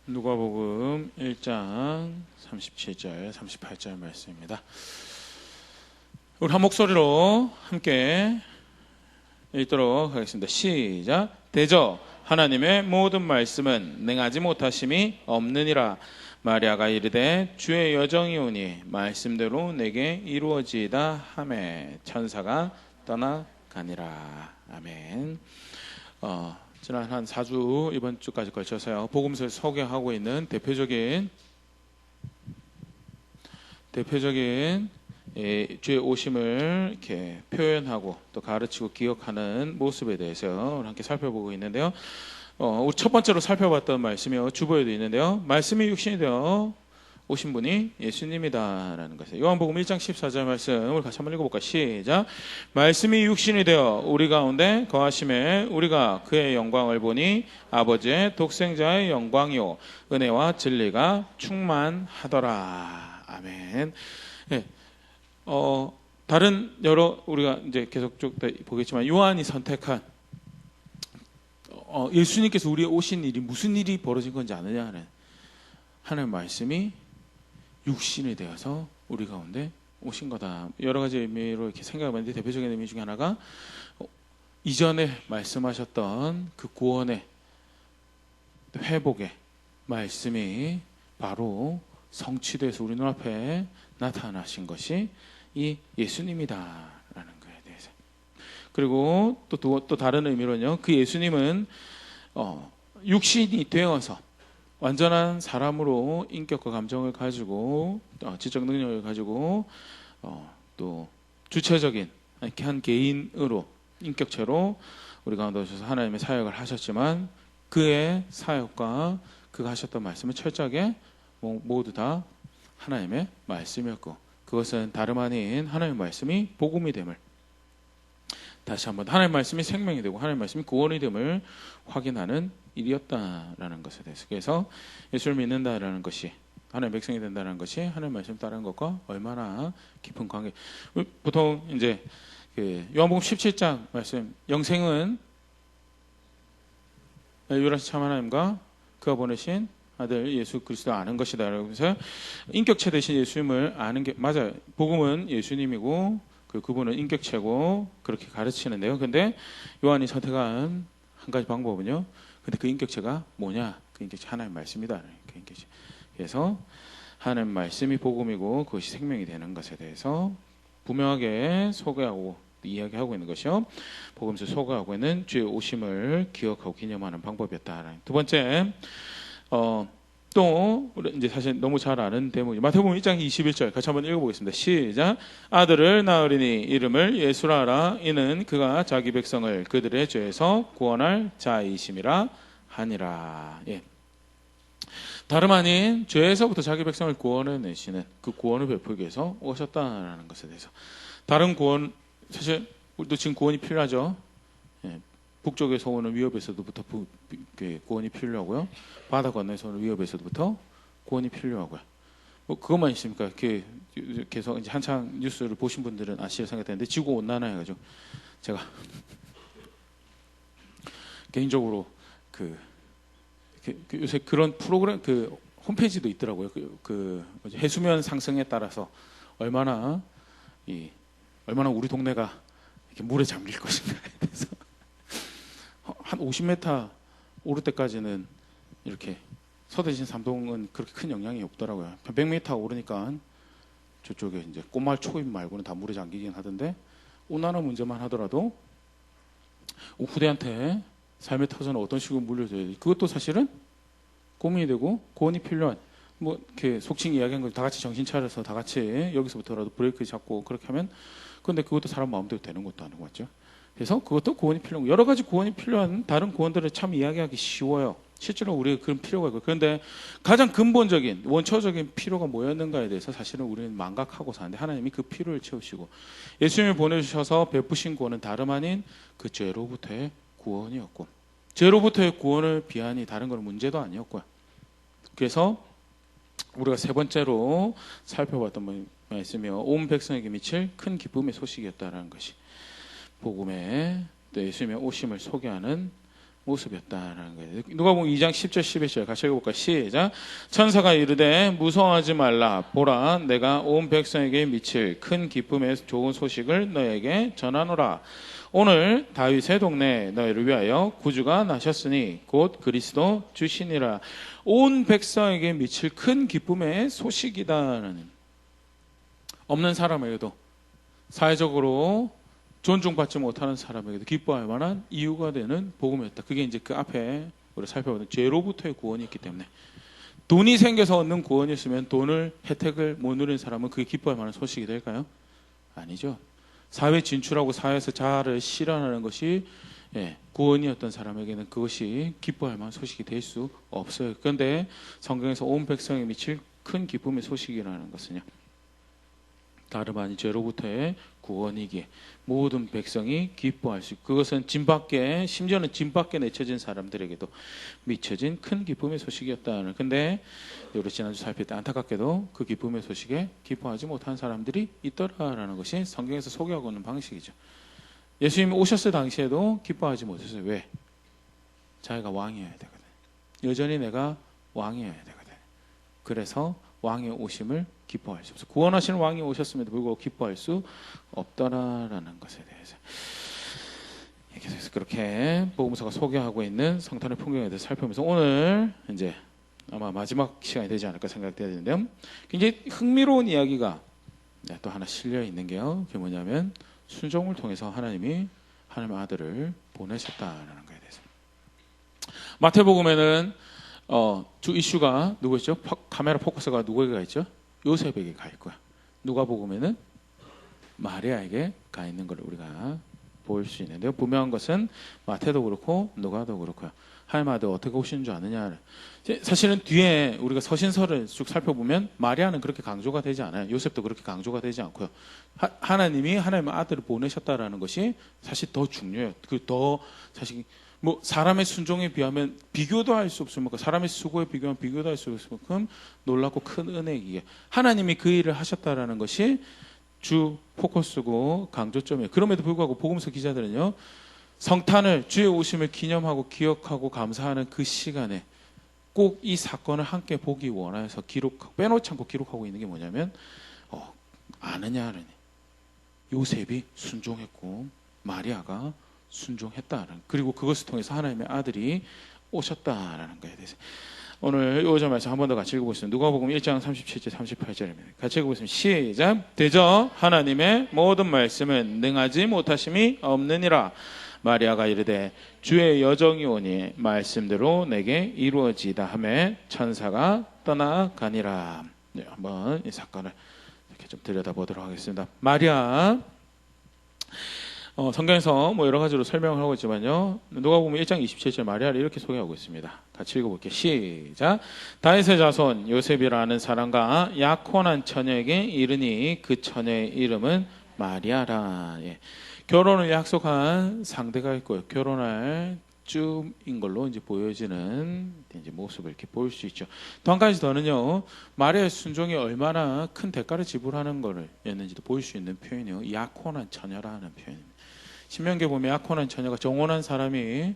누가복음 1장 37절, 38절 말씀입니다. 우리 한 목소리로 함께 읽도록 하겠습니다. 시작. 대저 하나님의 모든 말씀은 능하지 못하심이 없느니라. 마리아가 이르되 주의 여정이 오니 말씀대로 내게 이루어지이다 하매 천사가 떠나가니라. 아멘. 지난 한 4주 이번 주까지 걸쳐서요 복음서를 소개하고 있는 대표적인 주의 오심을 이렇게 표현하고 또 가르치고 기억하는 모습에 대해서 함께 살펴보고 있는데요. 우리 첫 번째로 살펴봤던 말씀이 주보에도 있는데요. 말씀이 육신이 되어 오신 분이 예수님이다라는 것이에요. 요한복음 1장 14절 말씀 우리 같이 한번 읽어볼까요? 시작. 말씀이 육신이 되어 우리 가운데 거하심에 우리가 그의 영광을 보니 아버지의 독생자의 영광이요 은혜와 진리가 충만하더라. 아멘. 네. 다른 여러 우리가 이제 계속 쭉 보겠지만 요한이 선택한 예수님께서 우리의 오신 일이 무슨 일이 벌어진 건지 아느냐 하는 하나님의 말씀이 육신이 되어서 우리 가운데 오신 거다. 여러 가지 의미로 이렇게 생각해봤는데 대표적인 의미 중에 하나가 이전에 말씀하셨던 그 구원의 회복의 말씀이 바로 성취돼서 우리 눈앞에 나타나신 것이 이 예수님이다라는 거에 대해서. 그리고 또 다른 의미로는요. 그 예수님은 육신이 되어서 완전한 사람으로 인격과 감정을 가지고 지적 능력을 가지고 또 주체적인 한 개인으로 인격체로 우리 가운데 오셔서 하나님의 사역을 하셨지만 그의 사역과 그가 하셨던 말씀은 철저하게 모두 다 하나님의 말씀이었고 그것은 다름 아닌 하나님의 말씀이 복음이 됨을 다시 한번 하나님의 말씀이 생명이 되고 하나님의 말씀이 구원이 됨을 확인하는 일이었다라는 것에 대해서 그래서 예수를 믿는다라는 것이 하나님의 백성이 된다는 것이 하나님의 말씀 따르는 것과 얼마나 깊은 관계. 보통 이제 요한복음 17장 말씀 영생은 유일하신 참 하나님과 그가 보내신 아들 예수 그리스도 아는 것이다. 그래서 인격체 대신 예수님을 아는 게 맞아요. 복음은 예수님이고 그분은 인격체고 그렇게 가르치는데요. 근데 요한이 선택한 한 가지 방법은요. 근데 그 인격체가 뭐냐? 그 인격체 하나님의 말씀이다. 그 인격체. 그래서 하나님의 말씀이 복음이고 그것이 생명이 되는 것에 대해서 분명하게 소개하고 이야기하고 있는 것이요. 복음서 소개하고 있는 주의 오심을 기억하고 기념하는 방법이었다. 두 번째, 또 이제 사실 너무 잘 아는 대목이 마태복음 1장 21절 같이 한번 읽어보겠습니다. 시작. 아들을 낳으리니 이름을 예수라 하라. 이는 그가 자기 백성을 그들의 죄에서 구원할 자이심이라 하니라. 예. 다름 아닌 죄에서부터 자기 백성을 구원해내시는 그 구원을 베풀기 위해서 오셨다라는 것에 대해서 다른 구원 사실 우리도 지금 구원이 필요하죠. 예. 북쪽에서 오는 위협에서부터 구원이 필요하고요. 바다 건너에서 오는 위협에서부터 구원이 필요하고요. 뭐 그것만 있습니까? 계속 이제 한창 뉴스를 보신 분들은 아실 생각되는데 지구 온난화 해가지고 제가 개인적으로 요새 그런 프로그램 홈페이지도 있더라고요. 해수면 상승에 따라서 얼마나 우리 동네가 이렇게 물에 잠길 것인가에 대해서 한 50m 오를 때까지는 이렇게 서대신 삼동은 그렇게 큰 영향이 없더라고요. 100m 오르니까 저쪽에 이제 꽃마을 초입 말고는 다 물에 잠기긴 하던데 온난화 문제만 하더라도 후대한테 삶의 터전을 어떤 식으로 물려줘야 돼. 그것도 사실은 고민이 되고 구원이 필요한 이렇게 속칭 이야기한 거 다 같이 정신 차려서 다 같이 여기서부터라도 브레이크 잡고 그렇게 하면 근데 그것도 사람 마음대로 되는 것도 아니고 맞죠? 그래서 그것도 구원이 필요하고 여러 가지 구원이 필요한 다른 구원들을 참 이야기하기 쉬워요. 실제로 우리가 그런 필요가 있고 그런데 가장 근본적인 원초적인 필요가 뭐였는가에 대해서 사실은 우리는 망각하고 사는데 하나님이 그 필요를 채우시고 예수님을 보내주셔서 베푸신 구원은 다름 아닌 그 죄로부터의 구원이었고 죄로부터의 구원을 비하니 다른 건 문제도 아니었고요. 그래서 우리가 세 번째로 살펴봤던 말씀이요. 온 백성에게 미칠 큰 기쁨의 소식이었다라는 것이 복음의 또 예수님의 오심을 소개하는 모습이었다라는 거예요. 누가복음 2장 10절 11절 같이 읽어볼까요? 시작. 천사가 이르되 무서워하지 말라. 보라 내가 온 백성에게 미칠 큰 기쁨의 좋은 소식을 너에게 전하노라. 오늘 다윗의 동네에 너희를 위하여 구주가 나셨으니 곧 그리스도 주시니라. 온 백성에게 미칠 큰 기쁨의 소식이다라는, 없는 사람에게도, 사회적으로 존중받지 못하는 사람에게도 기뻐할 만한 이유가 되는 복음이었다. 그게 이제 그 앞에 우리가 살펴보는 죄로부터의 구원이 있기 때문에, 돈이 생겨서 얻는 구원이었으면 돈을, 혜택을 못 누린 사람은 그게 기뻐할 만한 소식이 될까요? 아니죠. 사회 진출하고 사회에서 자아를 실현하는 것이 구원이었던 사람에게는 그것이 기뻐할 만한 소식이 될 수 없어요. 그런데 성경에서 온 백성에 미칠 큰 기쁨의 소식이라는 것은요, 다름 아닌 죄로부터의 구원이기에 모든 백성이 기뻐할 수 있고, 그것은 진 밖에, 심지어는 진 밖에 내쳐진 사람들에게도 미쳐진 큰 기쁨의 소식이었다는. 근데 우리 지난주 살필 때 안타깝게도 그 기쁨의 소식에 기뻐하지 못한 사람들이 있더라라는 것이 성경에서 소개하고 있는 방식이죠. 예수님이 오셨을 당시에도 기뻐하지 못했어요. 왜? 자기가 왕이어야 되거든. 여전히 내가 왕이어야 되거든. 그래서 왕의 오심을 기뻐할 수 없어. 구원하시는 왕이 오셨음에도 불구하고 기뻐할 수 없다라는 것에 대해서 계속해서 그렇게 복음서가 소개하고 있는 성탄의 풍경에 대해서 살펴보면서, 오늘 이제 아마 마지막 시간이 되지 않을까 생각되는데요, 굉장히 흥미로운 이야기가 또 하나 실려 있는 게요, 그게 뭐냐면 순종을 통해서 하나님이 하나님의 아들을 보내셨다라는 거에 대해서. 마태복음에는 주 이슈가 누구였죠? 카메라 포커스가 누구에게 가 있죠? 요셉에게 가 있고요. 누가복음에는 마리아에게 가 있는 걸 우리가 볼 수 있는데요, 분명한 것은 마태도 그렇고 누가도 그렇고요, 하나님 아들 어떻게 오시는 줄 아느냐. 사실은 뒤에 우리가 서신서를 쭉 살펴보면 마리아는 그렇게 강조가 되지 않아요. 요셉도 그렇게 강조가 되지 않고요. 하나님이 하나님의 아들을 보내셨다라는 것이 사실 더 중요해요. 그 더 사실 뭐 사람의 순종에 비하면 비교도 할 수 없을 만큼, 사람의 수고에 비교하면 비교도 할 수 없을 만큼 놀랍고 큰 은혜이기에 하나님이 그 일을 하셨다라는 것이 주 포커스고 강조점이에요. 그럼에도 불구하고 복음서 기자들은요, 성탄을, 주의 오심을 기념하고 기억하고 감사하는 그 시간에 꼭 이 사건을 함께 보기 원해서 빼놓지 않고 기록하고 있는 게 뭐냐면, 아느냐는 요셉이 순종했고 마리아가 순종했다는, 그리고 그것을 통해서 하나님의 아들이 오셨다라는 것에 대해서 오늘 이 오전에서 한 번 더 같이 읽어보겠습니다. 누가복음 1장 37절 38절입니다. 같이 읽어보겠습니다. 시작. 대저 하나님의 모든 말씀은 능하지 못하심이 없느니라. 마리아가 이르되 주의 여정이 오니 말씀대로 내게 이루어지다 하매 천사가 떠나가니라. 네, 한번 이 사건을 이렇게 좀 들여다보도록 하겠습니다. 마리아, 성경에서 뭐 여러 가지로 설명을 하고 있지만요, 누가복음 1장 27절 마리아를 이렇게 소개하고 있습니다. 같이 읽어볼게요. 시작. 다윗의 자손 요셉이라는 사람과 약혼한 처녀에게 이르니 그 처녀의 이름은 마리아라. 결혼을 약속한 상대가 있고요, 결혼할 쯤인 걸로 이제 보여지는 이제 모습을 이렇게 볼 수 있죠. 또 한 가지 더는요, 마리아의 순종이 얼마나 큰 대가를 지불하는 것을 였는지도 볼 수 있는 표현이요, 약혼한 처녀라는 표현입니다. 신명기에 보면 약혼한 처녀가, 정혼한 사람이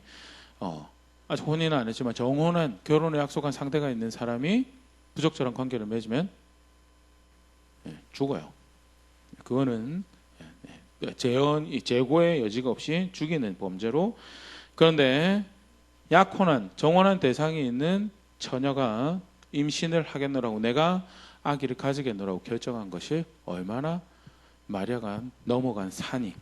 아직 혼인은 안 했지만 정혼한, 결혼을 약속한 상대가 있는 사람이 부적절한 관계를 맺으면 죽어요. 그거는 재고의 여지가 없이 죽이는 범죄로. 그런데 약혼한, 정혼한 대상이 있는 처녀가 임신을 하겠노라고, 내가 아기를 가지겠노라고 결정한 것이 얼마나 마리아가 넘어간 산이,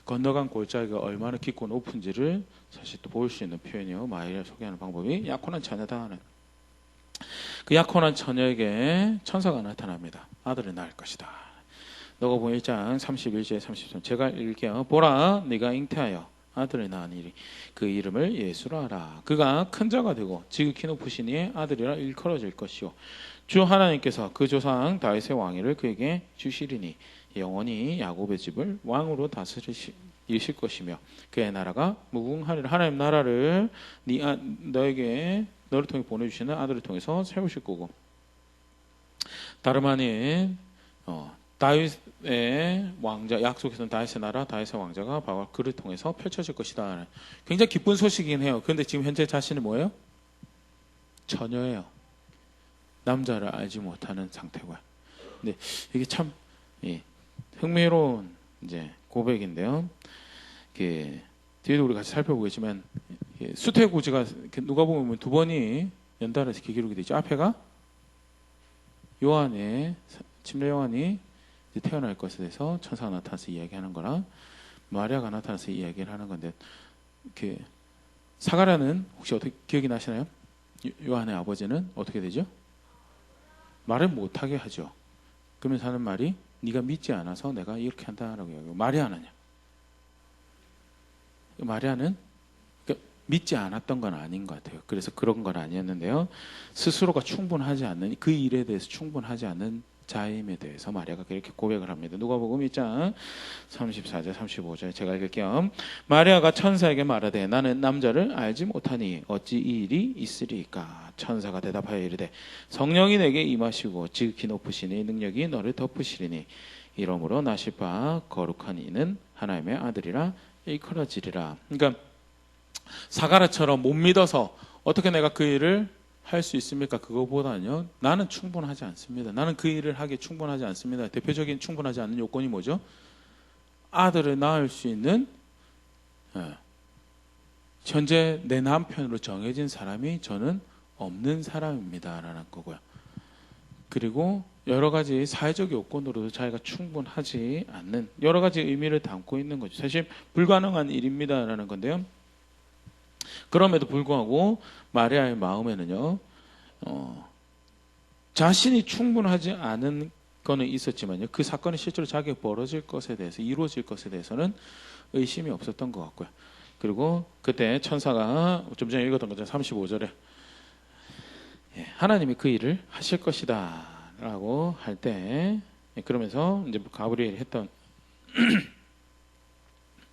건너간 골짜기가 얼마나 깊고 높은지를 사실 또 볼 수 있는 표현이요, 마리아를 소개하는 방법이 약혼한 처녀다 하는. 그 약혼한 처녀에게 천사가 나타납니다. 아들을 낳을 것이다. 누가복음 1장 31절 33절 제가 읽게요. 보라 네가 잉태하여 아들을 낳으니 그 이름을 예수라 하라. 그가 큰 자가 되고 지극히 높으시니 아들이라 일컬어질 것이요 주 하나님께서 그 조상 다윗의 왕위를 그에게 주시리니 영원히 야곱의 집을 왕으로 다스리실 것이며 그의 나라가 무궁하리라. 하나님 나라를 너를 통해 보내주시는 아들을 통해서 세우실 거고, 다름 아닌 다윗의 왕자, 약속했던 다윗의 나라, 다윗의 왕자가 바로 그를 통해서 펼쳐질 것이다. 굉장히 기쁜 소식이긴 해요. 그런데 지금 현재 자신이 뭐예요? 처녀예요. 남자를 알지 못하는 상태고요. 근데 이게 참 흥미로운 이제 고백인데요. 뒤에도 우리 같이 살펴보겠지만 수태고지가 누가 보면 두 번이 연달아서 이렇게 기록이 되죠. 앞에가 요한의 침례 요한이 태어날 것에 대해서 천사가 나타나서 이야기하는 거랑 마리아가 나타나서 이야기를 하는 건데 사가랴는 혹시 어떻게 기억이 나시나요? 요한의 아버지는 어떻게 되죠? 말을 못하게 하죠. 그러면서 하는 말이 네가 믿지 않아서 내가 이렇게 한다라고 이야기하고 마리아는요? 마리아는 믿지 않았던 건 아닌 것 같아요. 그래서 그런 건 아니었는데요. 스스로가 충분하지 않는 그 일에 대해서 충분하지 않는 자임에 대해서 마리아가 이렇게 고백을 합니다. 누가복음 1장 34절 35절 제가 읽을게요. 마리아가 천사에게 말하되 나는 남자를 알지 못하니 어찌 이 일이 있으리까. 천사가 대답하여 이르되 성령이 내게 임하시고 지극히 높으시니 능력이 너를 덮으시리니 이러므로 나실 바 거룩한 이는 하나님의 아들이라 일컬어지리라. 그러니까 사가랴처럼 못 믿어서 어떻게 내가 그 일을 할 수 있습니까? 그거보다는요, 나는 충분하지 않습니다. 나는 그 일을 하기에 충분하지 않습니다. 대표적인 충분하지 않는 요건이 뭐죠? 아들을 낳을 수 있는 현재 내 남편으로 정해진 사람이 저는 없는 사람입니다 라는 거고요. 그리고 여러 가지 사회적 요건으로도 자기가 충분하지 않는 여러 가지 의미를 담고 있는 거죠. 사실 불가능한 일입니다 라는 건데요. 그럼에도 불구하고 마리아의 마음에는요, 자신이 충분하지 않은 거는 있었지만요, 그 사건이 실제로 자기가 벌어질 것에 대해서 이루어질 것에 대해서는 의심이 없었던 것 같고요. 그리고 그때 천사가 좀 전에 읽었던 거죠. 35절에 하나님이 그 일을 하실 것이다 라고 할 때, 그러면서 이제 가브리엘이 했던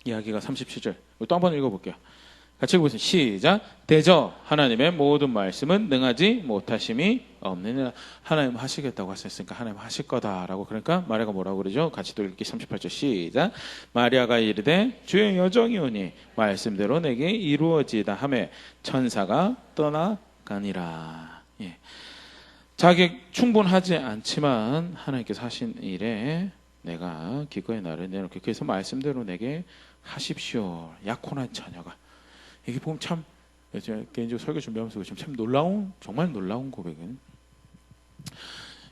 이야기가 37절 또 한번 읽어볼게요. 같이 읽어보세요. 시작. 대저 하나님의 모든 말씀은 능하지 못하심이 없느니라. 하나님 하시겠다고 하셨으니까 하나님 하실 거다라고. 그러니까 마리아가 뭐라고 그러죠? 같이 또 읽기 38절 시작. 마리아가 이르되 주의 여정이 오니 말씀대로 내게 이루어지다 하매 천사가 떠나가니라. 자기 충분하지 않지만 하나님께서 하신 일에 내가 기꺼이 나를 내놓게 그래서 말씀대로 내게 하십시오. 약혼한 처녀가 이게 보면 참 제가 개인적으로 설교 준비하면서 참 정말 놀라운 고백은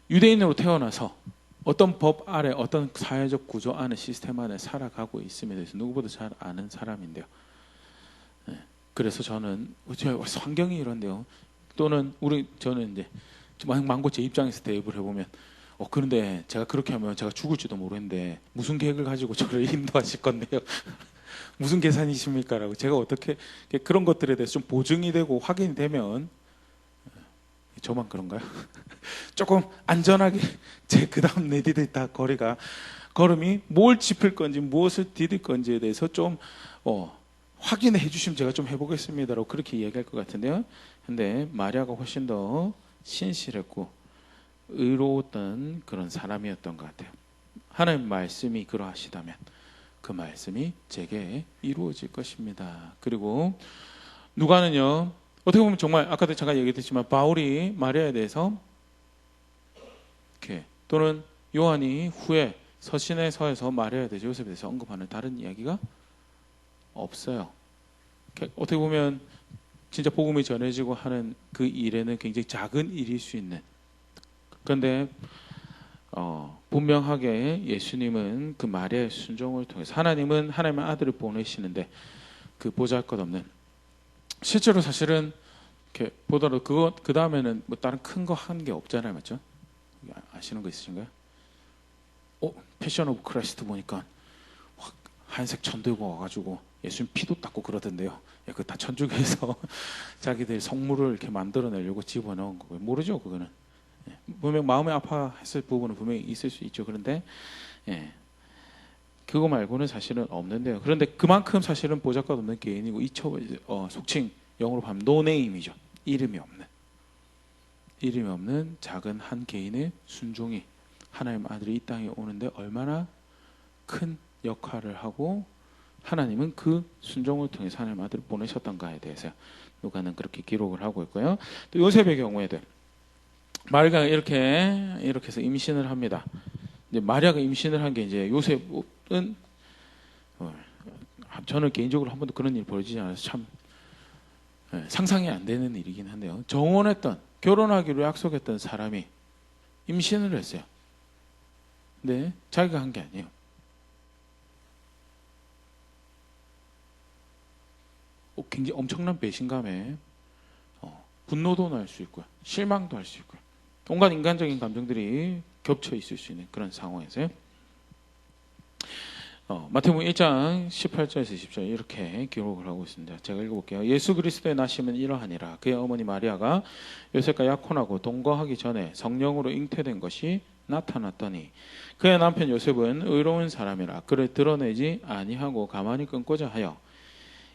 유대인으로 태어나서 어떤 법 아래 어떤 사회적 구조 안에 시스템 안에 살아가고 있음에 대해서 누구보다 잘 아는 사람인데요. 그래서 저는 환경이 이런데요. 또는 저는 이제 망고 제 입장에서 대입을 해보면 그런데 제가 그렇게 하면 제가 죽을지도 모르는데 무슨 계획을 가지고 저를 인도하실 건데요. 무슨 계산이십니까? 라고 제가 어떻게 그런 것들에 대해서 좀 보증이 되고 확인이 되면 저만 그런가요? 조금 안전하게 그 다음 내디딜 다 걸음이 뭘 짚을 건지 무엇을 디딜 건지에 대해서 좀 확인해 주시면 제가 좀 해보겠습니다라고 그렇게 이야기할 것 같은데요. 근데 마리아가 훨씬 더 신실했고 의로웠던 그런 사람이었던 것 같아요. 하나님 말씀이 그러하시다면 그 말씀이 제게 이루어질 것입니다. 그리고 누가는요, 어떻게 보면 정말 아까도 잠깐 얘기했지만 바울이 마리아에 대해서 또는 요한이 후에 서신의 서에서 마리아에 대해서 요셉에 대해서 언급하는 다른 이야기가 없어요. 어떻게 보면 진짜 복음이 전해지고 하는 그 일에는 굉장히 작은 일일 수 있는, 그런데 분명하게 예수님은 그 마리아의 순종을 통해서 하나님은 하나님의 아들을 보내시는데 그 보잘것없는 실제로 사실은 이렇게 보더라도 그 다음에는 뭐 다른 큰 거 한 게 없잖아요, 맞죠? 아시는 거 있으신가요? 패션 오브 크라이스트 보니까 확 하얀색 천 들고 와가지고 예수님 피도 닦고 그러던데요. 그거 다 천주교에서 자기들 성물을 이렇게 만들어내려고 집어넣은 거고요. 모르죠, 그거는. 분명 마음에 아파했을 부분은 분명히 있을 수 있죠. 그런데 그거 말고는 사실은 없는데요. 그런데 그만큼 사실은 보잘것없는 개인이고 속칭 영어로 하면 노네임이죠. 이름이 없는 작은 한 개인의 순종이 하나님 아들이 이 땅에 오는데 얼마나 큰 역할을 하고 하나님은 그 순종을 통해서 하나님 아들을 보내셨던가에 대해서 누가는 그렇게 기록을 하고 있고요. 또 요셉의 경우에도 마리아가 이렇게 해서 임신을 합니다. 이제 마리아가 임신을 한 게 이제 요셉은 저는 개인적으로 한 번도 그런 일이 벌어지지 않아서 참 상상이 안 되는 일이긴 한데요. 정혼했던 결혼하기로 약속했던 사람이 임신을 했어요. 근데 자기가 한 게 아니에요. 굉장히 엄청난 배신감에 분노도 날 수 있고요. 실망도 할 수 있고요. 온갖 인간적인 감정들이 겹쳐 있을 수 있는 그런 상황에서요. 마태복음 1장 18절에서 20절 이렇게 기록을 하고 있습니다. 제가 읽어볼게요. 예수 그리스도의 나심은 이러하니라. 그의 어머니 마리아가 요셉과 약혼하고 동거하기 전에 성령으로 잉태된 것이 나타났더니 그의 남편 요셉은 의로운 사람이라 그를 드러내지 아니하고 가만히 끊고자 하여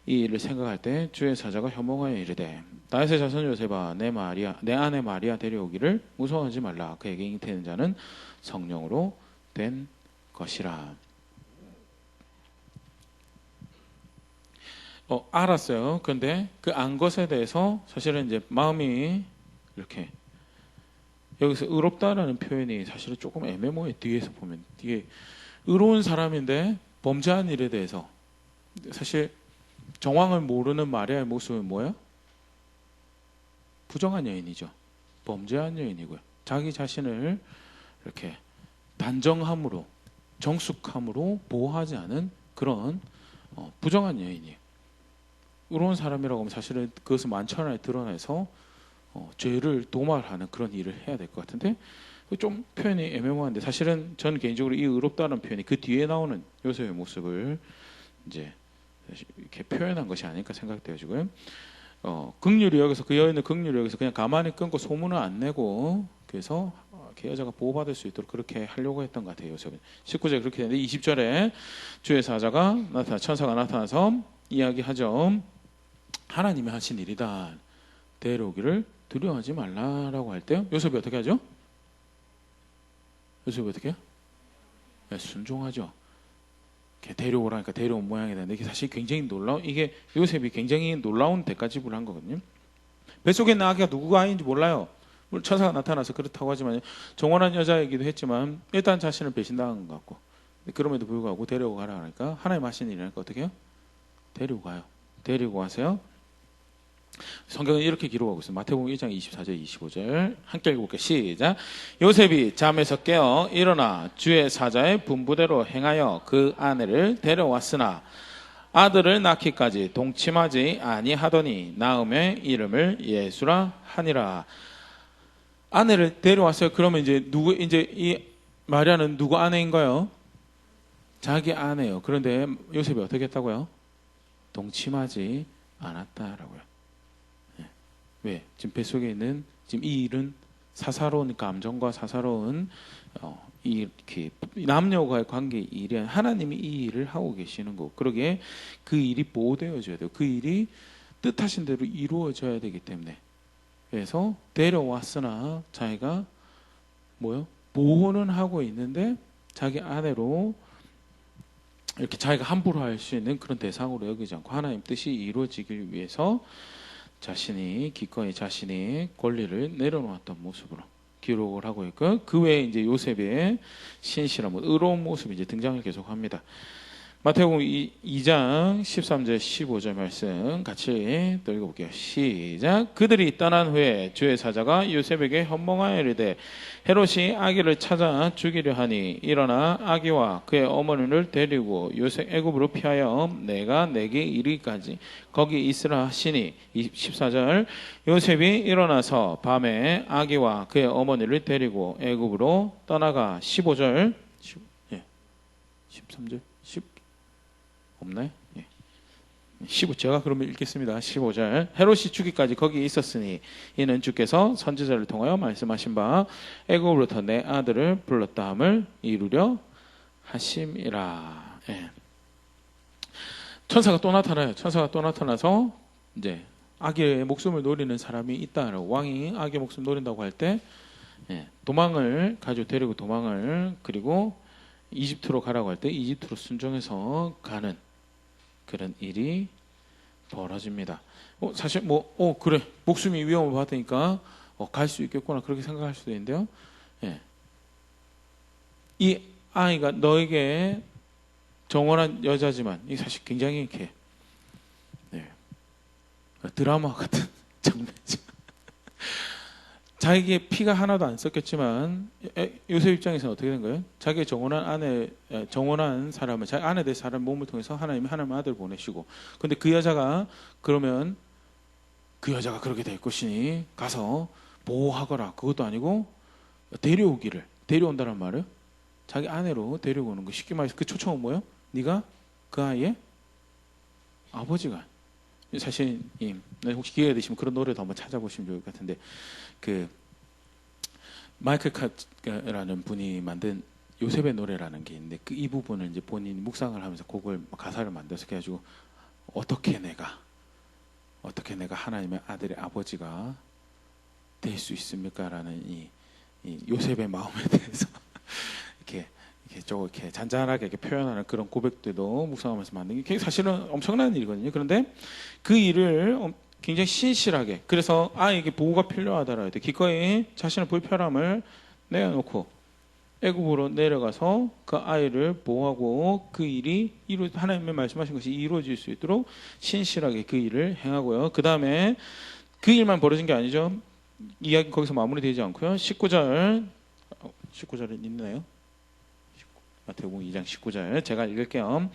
이 일을 생각할 때 주의 사자가 현몽하여 이르되 다윗의 자손 요셉아 내 아내 마리아 데려오기를 무서워하지 말라. 그에게 잉태된 자는 성령으로 된 것이라. 알았어요. 그런데 그 안 것에 대해서 사실은 이제 마음이 이렇게 여기서 의롭다라는 표현이 사실은 조금 애매모호해. 뒤에서 보면 이게 의로운 사람인데 범죄한 일에 대해서 사실 정황을 모르는 마리아의 모습은 뭐야? 부정한 여인이죠. 범죄한 여인이고요. 자기 자신을 이렇게 단정함으로 정숙함으로 보호하지 않은 그런 부정한 여인이에요. 의로운 사람이라고 하면 사실은 그것을 만천하에 드러내서 죄를 도말하는 그런 일을 해야 될 것 같은데 좀 표현이 애매모호한데 사실은 저는 개인적으로 이 의롭다는 표현이 그 뒤에 나오는 요셉의 모습을 이제 이렇게 표현한 것이 아닐까 생각되어지고요. 긍휼히 여기서 그 여인을 긍휼히 여기서 그냥 가만히 끊고 소문을 안 내고 그래서 그 여자가 보호받을 수 있도록 그렇게 하려고 했던 것 같아요. 요셉은 19절에 그렇게 되는데 20절에 주의 사자가 천사가 나타나서 이야기하죠. 하나님이 하신 일이다. 데려오기를 두려워하지 말라라고 할 때 요셉이 어떻게 하죠? 요셉이 어떻게 해요? 네, 순종하죠. 데려오라니까 데려온 모양이 되는데 이게 사실 굉장히 이게 요셉이 굉장히 놀라운 대가지불을 한 거거든요. 뱃속에 있는 아기가 누구가 아이인지 몰라요. 물론 천사가 나타나서 그렇다고 하지만 정원한 여자이기도 했지만 일단 자신을 배신당한 것 같고 그럼에도 불구하고 데리고 가라 하니까 하나님 하신 일이니까 어떻게 해요? 데리고 가요. 데리고 가세요. 성경은 이렇게 기록하고 있습니다. 마태복음 1장 24절 25절 함께 읽어볼게요. 시작. 요셉이 잠에서 깨어 일어나 주의 사자의 분부대로 행하여 그 아내를 데려왔으나 아들을 낳기까지 동침하지 아니하더니 낳음의 이름을 예수라 하니라. 아내를 데려왔어요. 그러면 이제 이 마리아는 누구 아내인가요? 자기 아내요. 그런데 요셉이 어떻게 했다고요? 동침하지 않았다라고요. 왜? 지금 뱃속에 있는 지금 이 일은 사사로운 감정과 사사로운 이렇게 남녀와의 관계 일이 하나님이 이 일을 하고 계시는 거고 그러기에 그 일이 보호되어져야 돼요. 그 일이 뜻하신 대로 이루어져야 되기 때문에 그래서 데려왔으나 자기가 보호는 하고 있는데 자기 아내로 이렇게 자기가 함부로 할 수 있는 그런 대상으로 여기지 않고 하나님 뜻이 이루어지기 위해서 기꺼이 자신이 권리를 내려놓았던 모습으로 기록을 하고 있고 그 외에 이제 요셉의 신실한 의로운 모습이 이제 등장을 계속합니다. 마태복음 2장 13절 15절 말씀 같이 또 읽어볼게요. 시작. 그들이 떠난 후에 주의 사자가 요셉에게 현몽하여 이르되 헤롯이 아기를 찾아 죽이려 하니 일어나 아기와 그의 어머니를 데리고 요셉 애굽으로 피하여 내가 내게 이르기까지 거기 있으라 하시니 14절 요셉이 일어나서 밤에 아기와 그의 어머니를 데리고 애굽으로 떠나가 15절 13절 10 없나요? 15 제가 그러면 읽겠습니다. 15절 헤롯이 죽기까지 거기 있었으니 이는 주께서 선지자를 통하여 말씀하신 바 애굽으로부터 내 아들을 불렀다 함을 이루려 하심이라. 천사가 또 나타나요. 천사가 또 나타나서 이제 아기의 목숨을 노리는 사람이 있다. 왕이 아기의 목숨 노린다고 할 때 도망을 가지고 데리고 도망을 그리고 이집트로 가라고 할 때 이집트로 순종해서 가는 그런 일이 벌어집니다. 사실 그래 목숨이 위험을 받으니까 갈 수 있겠구나 그렇게 생각할 수도 있는데요. 이 아이가 너에게 정원한 여자지만 이 사실 굉장히 이렇게 드라마 같은 장면이죠. 자기의 피가 하나도 안 섞였지만 요셉 입장에서는 어떻게 된 거예요? 자기의 정원한 사람을 자기 아내 될 사람 몸을 통해서 하나님이 하나님의 아들을 보내시고 근데 그 여자가 그러면 그 여자가 그렇게 될 것이니 가서 보호하거라 그것도 아니고 데려온다는 말이에요. 자기 아내로 데려오는 거 쉽게 말해서 그 초청은 뭐예요? 네가 그 아이의 아버지가 사실 혹시 기회가 되시면 그런 노래도 한번 찾아보시면 좋을 것 같은데 그 마이클 카트라는 분이 만든 요셉의 노래라는 게 있는데 이 부분을 이제 본인이 묵상을 하면서 곡을 가사를 만들어서 해가지고 어떻게 내가 하나님의 아들의 아버지가 될 수 있습니까라는 이 요셉의 마음에 대해서 이렇게 잔잔하게 이렇게 표현하는 그런 고백들도 묵상하면서 만든 게 사실은 엄청난 일이거든요. 그런데 그 일을 굉장히 신실하게 그래서 아이에게 보호가 필요하다라 할 때 기꺼이 자신의 불편함을 내어놓고 애굽으로 내려가서 그 아이를 보호하고 그 일이 하나님의 말씀하신 것이 이루어질 수 있도록 신실하게 그 일을 행하고요. 그 다음에 그 일만 벌어진 게 아니죠. 이야기 거기서 마무리되지 않고요. 19절에 있나요? 마태복음 2장 19절 제가 읽을게요.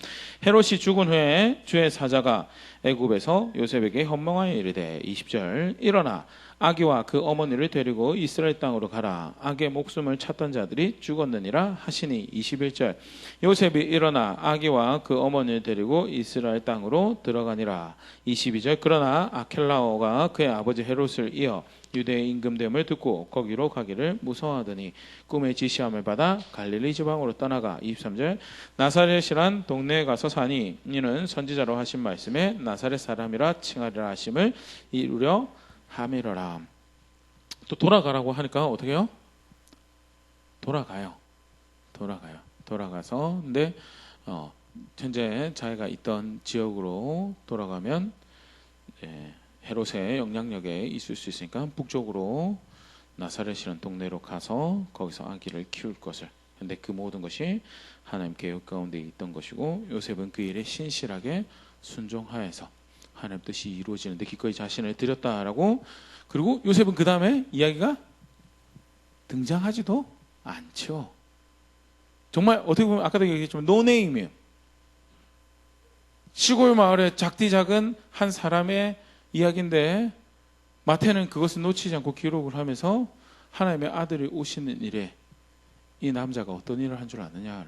헤롯이 죽은 후에 주의 사자가 애굽에서 요셉에게 현명하여 이르되 20절 일어나 아기와 그 어머니를 데리고 이스라엘 땅으로 가라. 아기의 목숨을 찾던 자들이 죽었느니라 하시니 21절 요셉이 일어나 아기와 그 어머니를 데리고 이스라엘 땅으로 들어가니라. 22절 그러나 아켈라오가 그의 아버지 헤롯을 이어 유대의 임금됨을 듣고 거기로 가기를 무서워하더니 꿈의 지시함을 받아 갈릴리 지방으로 떠나가. 23절 나사렛이란 동네에 가서 사니 이는 선지자로 하신 말씀에 나사렛 사람이라 칭하리라 하심을 이루려 함이러라. 또 돌아가라고 하니까 어떻게 해요? 돌아가서 근데 현재 자기가 있던 지역으로 돌아가면 헤롯의 영향력에 있을 수 있으니까 북쪽으로 나사렛이라는 동네로 가서 거기서 아기를 키울 것을. 근데 그 모든 것이 하나님 계획 가운데 있던 것이고 요셉은 그 일에 신실하게 순종하여서 하나님 뜻이 이루어지는데 기꺼이 자신을 드렸다라고. 그리고 요셉은 그 다음에 이야기가 등장하지도 않죠. 정말 어떻게 보면 아까도 얘기했지만 노네임이에요. 시골 마을의 작디 작은 한 사람의 이야기인데 마태는 그것을 놓치지 않고 기록을 하면서 하나님의 아들이 오시는 일에 이 남자가 어떤 일을 한 줄 아느냐.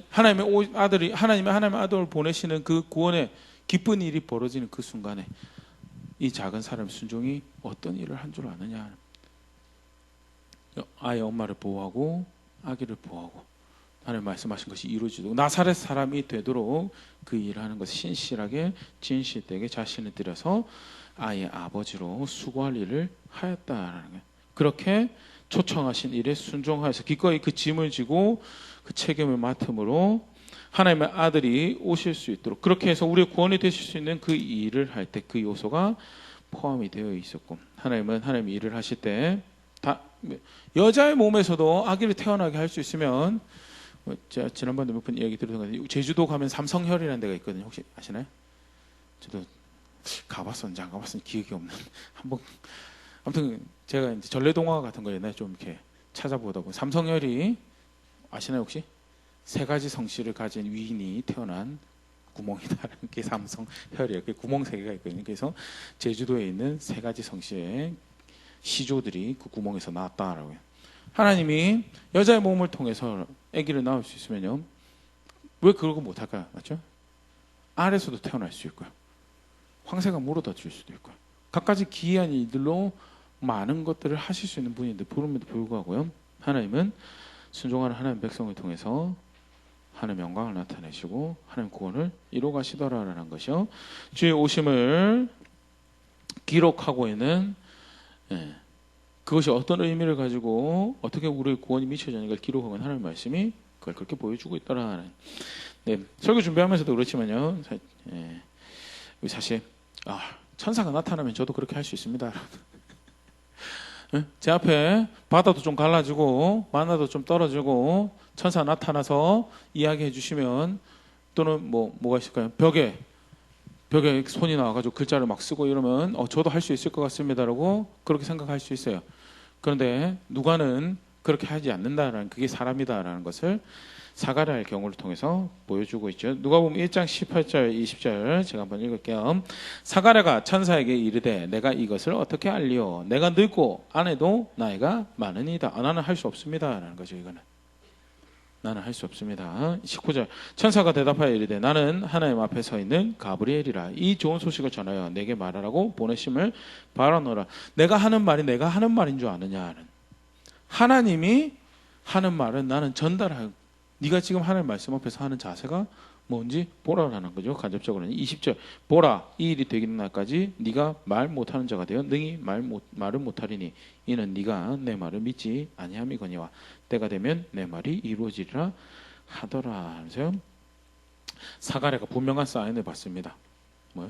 하나님의 아들을 보내시는 그 구원의 기쁜 일이 벌어지는 그 순간에 이 작은 사람의 순종이 어떤 일을 한 줄 아느냐. 아이의 엄마를 보호하고 아기를 보호하고 하나님 말씀하신 것이 이루어지도록 나사렛 사람이 되도록 그 일을 하는 것을 신실하게 진실되게 자신을 들여서 아이의 아버지로 수고할 일을 하였다라는 거예요. 그렇게 초청하신 일에 순종하여서 기꺼이 그 짐을 지고 그 책임을 맡음으로 하나님의 아들이 오실 수 있도록 그렇게 해서 우리의 구원이 되실 수 있는 그 일을 할 때 그 요소가 포함이 되어 있었고 하나님은 하나님 일을 하실 때 여자의 몸에서도 아기를 태어나게 할 수 있으면 제가 지난번에 몇 번 이야기 들었던 것 같아요. 제주도 가면 삼성혈이라는 데가 있거든요. 혹시 아시나요? 저도 가봤었는지 안 가봤었는지 기억이 없는 한번 아무튼 제가 이제 전래동화 같은 거 옛날에 좀 이렇게 찾아보다 보면 삼성혈이 아시나요 혹시? 세 가지 성씨를 가진 위인이 태어난 구멍이다라는 게 삼성혈이에요. 구멍 세 개가 있거든요. 그래서 제주도에 있는 세 가지 성씨의 시조들이 그 구멍에서 나왔다라고 해요. 하나님이 여자의 몸을 통해서 아기를 낳을 수 있으면요. 왜 그러고 못할까요? 맞죠? 알에서도 태어날 수 있고요. 황새가 물어다 줄 수도 있고요. 갖가지 기이한 일들로 많은 것들을 하실 수 있는 분인데 부름에도 불구하고요. 하나님은 순종하는 하나님 백성을 통해서 하나님 영광을 나타내시고 하나님 구원을 이루어 가시더라라는 것이요. 주의 오심을 기록하고 있는 그것이 어떤 의미를 가지고 어떻게 우리의 구원이 미쳐지는가를 기록하면 하나님 말씀이 그걸 그렇게 보여주고 있더라. 네, 설교 준비하면서도 그렇지만요. 사실 천사가 나타나면 저도 그렇게 할 수 있습니다. 제 앞에 바다도 좀 갈라지고 만나도 좀 떨어지고 천사 나타나서 이야기해 주시면 또는 뭐가 있을까요? 벽에 손이 나와가지고 글자를 막 쓰고 이러면 저도 할 수 있을 것 같습니다라고 그렇게 생각할 수 있어요. 그런데 누가는 그렇게 하지 않는다라는, 그게 사람이다라는 것을 사가랴의 경우를 통해서 보여주고 있죠. 누가복음 1장 18절 20절 제가 한번 읽을게요. 사가랴가 천사에게 이르되 내가 이것을 어떻게 알리오? 내가 늙고 아내도 나이가 많으니이다. 나는 할 수 없습니다라는 거죠. 이거는 나는 할 수 없습니다. 19절 천사가 대답하여 이르되 나는 하나님 앞에 서 있는 가브리엘이라. 이 좋은 소식을 전하여 내게 말하라고 보내심을 바라노라. 내가 하는 말인 줄 아느냐는, 하나님이 하는 말은 나는 전달하고, 네가 지금 하나님 말씀 앞에서 하는 자세가 뭔지 보라라는 거죠. 간접적으로는 20절 보라, 이 일이 되기는 날까지 네가 말 못하는 자가 되어 능히 말을 못하리니 이는 네가 내 말을 믿지 아니함이거니와 때가 되면 내 말이 이루어지리라 하더라 하면서요. 사가랴가 분명한 사인을 받습니다.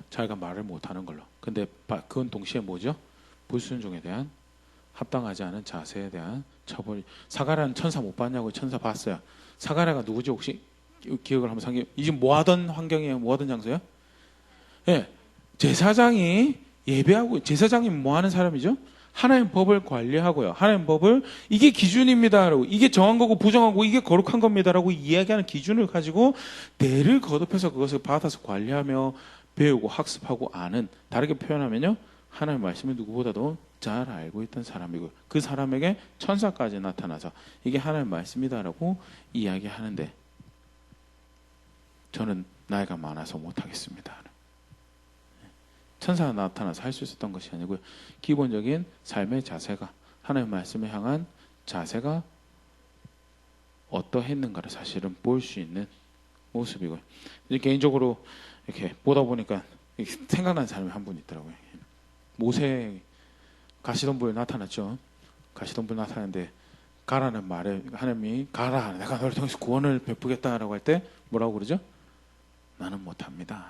자기가 말을 못하는 걸로. 근데 그건 동시에 뭐죠? 불순종에 대한, 합당하지 않은 자세에 대한 처벌. 사가랴는 천사 못 봤냐고. 천사 봤어요. 사가랴가 누구지 혹시 기억을 한번 상기. 이제 뭐 하던 환경이에요? 뭐 하던 장소예요? 예, 제사장이 예배하고, 제사장이 뭐 하는 사람이죠? 하나님 법을 관리하고요. 하나님 법을 이게 기준입니다라고, 이게 정한 거고 부정하고 이게 거룩한 겁니다라고 이야기하는 기준을 가지고 대를 거듭해서 그것을 받아서 관리하며 배우고 학습하고 아는, 다르게 표현하면요, 하나님 말씀을 누구보다도 잘 알고 있던 사람이고 그 사람에게 천사까지 나타나서 이게 하나님 말씀이다라고 이야기하는데 저는 나이가 많아서 못하겠습니다. 천사가 나타나서 할 수 있었던 것이 아니고요. 기본적인 삶의 자세가, 하나님 말씀에 향한 자세가 어떠했는가를 사실은 볼 수 있는 모습이고요. 개인적으로 이렇게 보다 보니까 생각나는 사람이 한 분 있더라고요. 모세 가시덤불에 나타났죠. 가시덤불 나타났는데 가라는 말에 하나님이 가라, 내가 너를 통해서 구원을 베푸겠다라고 할 때 뭐라고 그러죠? 나는 못합니다.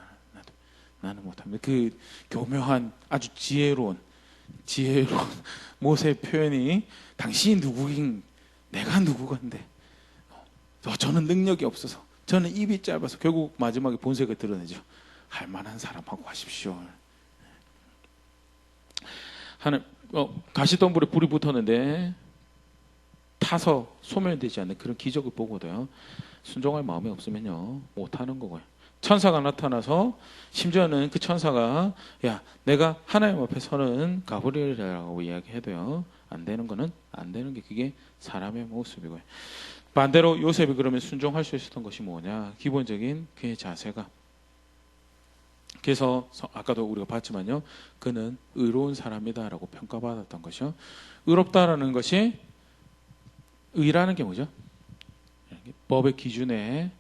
나는 못합니다. 그 교묘한 아주 지혜로운 모세의 표현이 당신이 누구긴 내가 누구건데 저는 능력이 없어서, 저는 입이 짧아서, 결국 마지막에 본색을 드러내죠. 할 만한 사람하고 하십시오. 가시덤불에 불이 붙었는데 타서 소멸되지 않는 그런 기적을 보고도요, 순종할 마음이 없으면요 못하는 거고요. 천사가 나타나서, 심지어는 그 천사가 야 내가 하나님 앞에 서는 가브리엘이라고 이야기해도요 안 되는 거는 안 되는 게 그게 사람의 모습이고요. 반대로 요셉이 그러면 순종할 수 있었던 것이 뭐냐? 기본적인 그의 자세가. 그래서 아까도 우리가 봤지만요, 그는 의로운 사람이다라고 평가받았던 것이요. 의롭다라는 것이, 의라는 게 뭐죠? 법의 기준에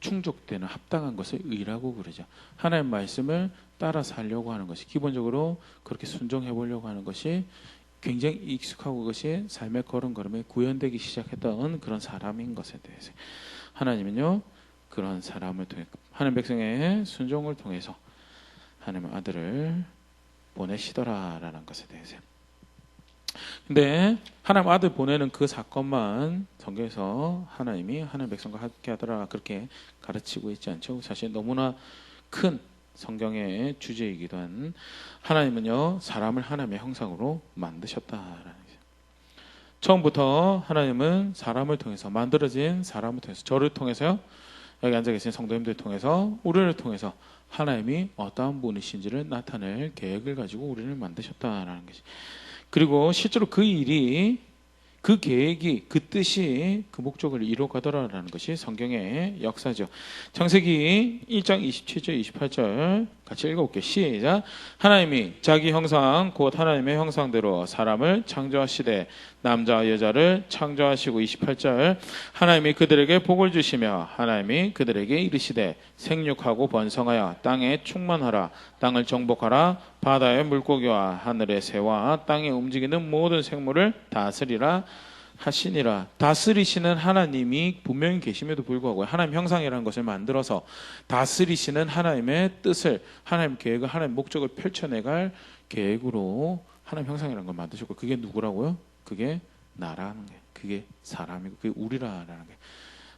충족되는 합당한 것을 의라고 그러죠. 하나님 말씀을 따라 살려고 하는 것이, 기본적으로 그렇게 순종해 보려고 하는 것이 굉장히 익숙하고 그것이 삶의 걸음걸음에 구현되기 시작했던 그런 사람인 것에 대해서 하나님은요 그런 사람을 통해, 하나님 백성의 순종을 통해서 하나님의 아들을 보내시더라라는 것에 대해서. 근데 하나님 아들 보내는 그 사건만 성경에서 하나님이 하나님 백성과 함께 하더라 그렇게 가르치고 있지 않죠. 사실 너무나 큰 성경의 주제이기도 한, 하나님은요 사람을 하나님의 형상으로 만드셨다라는 거죠. 처음부터 하나님은 사람을 통해서, 만들어진 사람을 통해서, 저를 통해서요, 여기 앉아 계신 성도님들 통해서, 우리를 통해서 하나님이 어떠한 분이신지를 나타낼 계획을 가지고 우리를 만드셨다라는 것이. 그리고 실제로 그 일이, 그 계획이, 그 뜻이, 그 목적을 이루어가더라라는 것이 성경의 역사죠. 창세기 1장 27절 28절 같이 읽어볼게요. 시작. 하나님이 자기 형상 곧 하나님의 형상대로 사람을 창조하시되 남자와 여자를 창조하시고 28절 하나님이 그들에게 복을 주시며 하나님이 그들에게 이르시되 생육하고 번성하여 땅에 충만하라 땅을 정복하라 바다의 물고기와 하늘의 새와 땅에 움직이는 모든 생물을 다스리라 하시니라. 다스리시는 하나님이 분명히 계심에도 불구하고 하나님 형상이라는 것을 만들어서 다스리시는 하나님의 뜻을 하나님 계획을 하나님 목적을 펼쳐내갈 계획으로 하나님 형상이라는 걸 만드셨고 그게 누구라고요? 그게 나라는 게 그게 사람이고 그게 우리라라는 게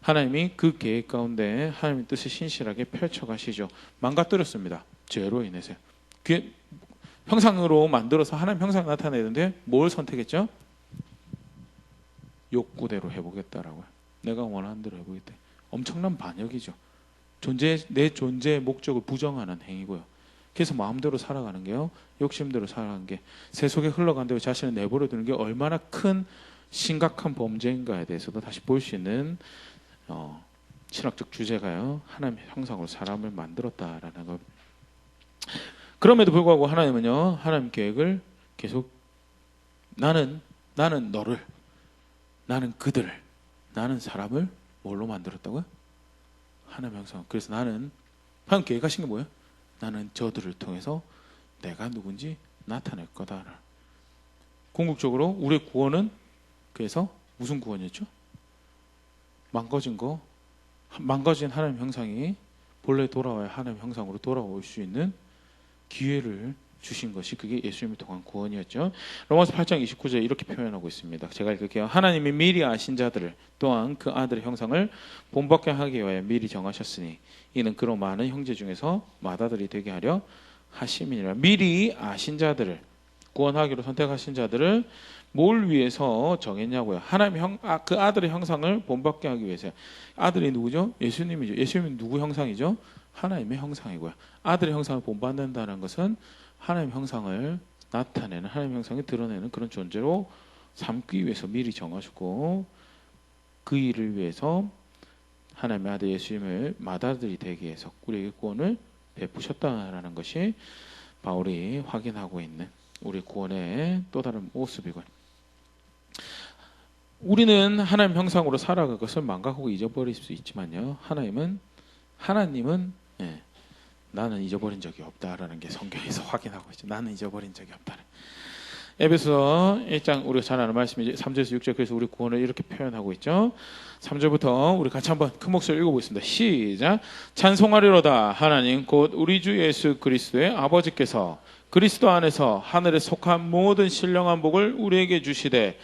하나님이 그 계획 가운데 하나님의 뜻을 신실하게 펼쳐가시죠. 망가뜨렸습니다. 죄로 인해서. 그게 형상으로 만들어서 하나님 형상을 나타내는데 뭘 선택했죠? 욕구대로 해보겠다라고요. 내가 원하는 대로 해보겠다. 엄청난 반역이죠. 내 존재의 목적을 부정하는 행위고요. 그래서 마음대로 살아가는 게요. 욕심대로 살아가는 게 세속에 흘러간 대로 자신을 내버려 두는 게 얼마나 큰 심각한 범죄인가에 대해서도 다시 볼 수 있는 신학적 주제가요. 하나님의 형상으로 사람을 만들었다라는 것. 그럼에도 불구하고 하나님은요. 하나님 계획을 계속 나는 너를 나는 그들을 나는 사람을 뭘로 만들었다고요? 하나님 형상. 그래서 나는 하나님 계획하신 게 뭐예요? 나는 저들을 통해서 내가 누군지 나타낼 거다. 궁극적으로 우리의 구원은 그래서 무슨 구원이었죠? 망가진 하나님 형상이 본래 돌아와야 하나님 형상으로 돌아올 수 있는 기회를 주신 것이 그게 예수님을 통한 구원이었죠. 로마서 8장 29절에 이렇게 표현하고 있습니다. 제가 읽을게요. 하나님이 미리 아신 자들을 또한 그 아들의 형상을 본받게 하기 위하여 미리 정하셨으니 이는 그로 많은 형제 중에서 맏아들이 되게 하려 하심이니라. 미리 아신 자들을 구원하기로 선택하신 자들을 뭘 위해서 정했냐고요. 하나님 그 아들의 형상을 본받게 하기 위해서요. 아들이 누구죠? 예수님이죠. 예수님은 누구 형상이죠? 하나님의 형상이고요. 아들의 형상을 본받는다는 것은 하나님 형상을 나타내는 하나님 형상을 드러내는 그런 존재로 삼기 위해서 미리 정하셨고 그 일을 위해서 하나님의 아들 예수님을 맏아들이 되기 위해서 우리에게 구원을 베푸셨다라는 것이 바울이 확인하고 있는 우리 구원의 또 다른 모습이고요. 우리는 하나님 형상으로 살아갈 것을 망각하고 잊어버릴 수 있지만요. 하나님은 나는 잊어버린 적이 없다라는 게 성경에서 확인하고 있죠. 나는 잊어버린 적이 없다. 에베소 1장 우리가 잘 아는 말씀이죠. 3절에서 6절 그래서 우리 구원을 이렇게 표현하고 있죠. 3절부터 우리 같이 한번 큰 목소리 읽어보겠습니다. 시작. 찬송하리로다 하나님 곧 우리 주 예수 그리스도의 아버지께서 그리스도 안에서 하늘에 속한 모든 신령한 복을 우리에게 주시되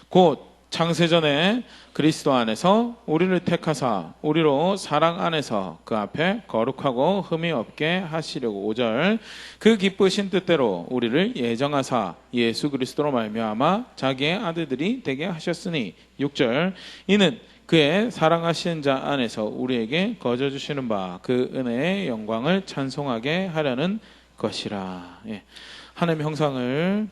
곧 창세전에 그리스도 안에서 우리를 택하사 우리로 사랑 안에서 그 앞에 거룩하고 흠이 없게 하시려고 5절 그 기쁘신 뜻대로 우리를 예정하사 예수 그리스도로 말미암아 자기의 아들들이 되게 하셨으니 6절 이는 그의 사랑하신 자 안에서 우리에게 거저 주시는 바 그 은혜의 영광을 찬송하게 하려는 것이라. 하나님의 형상을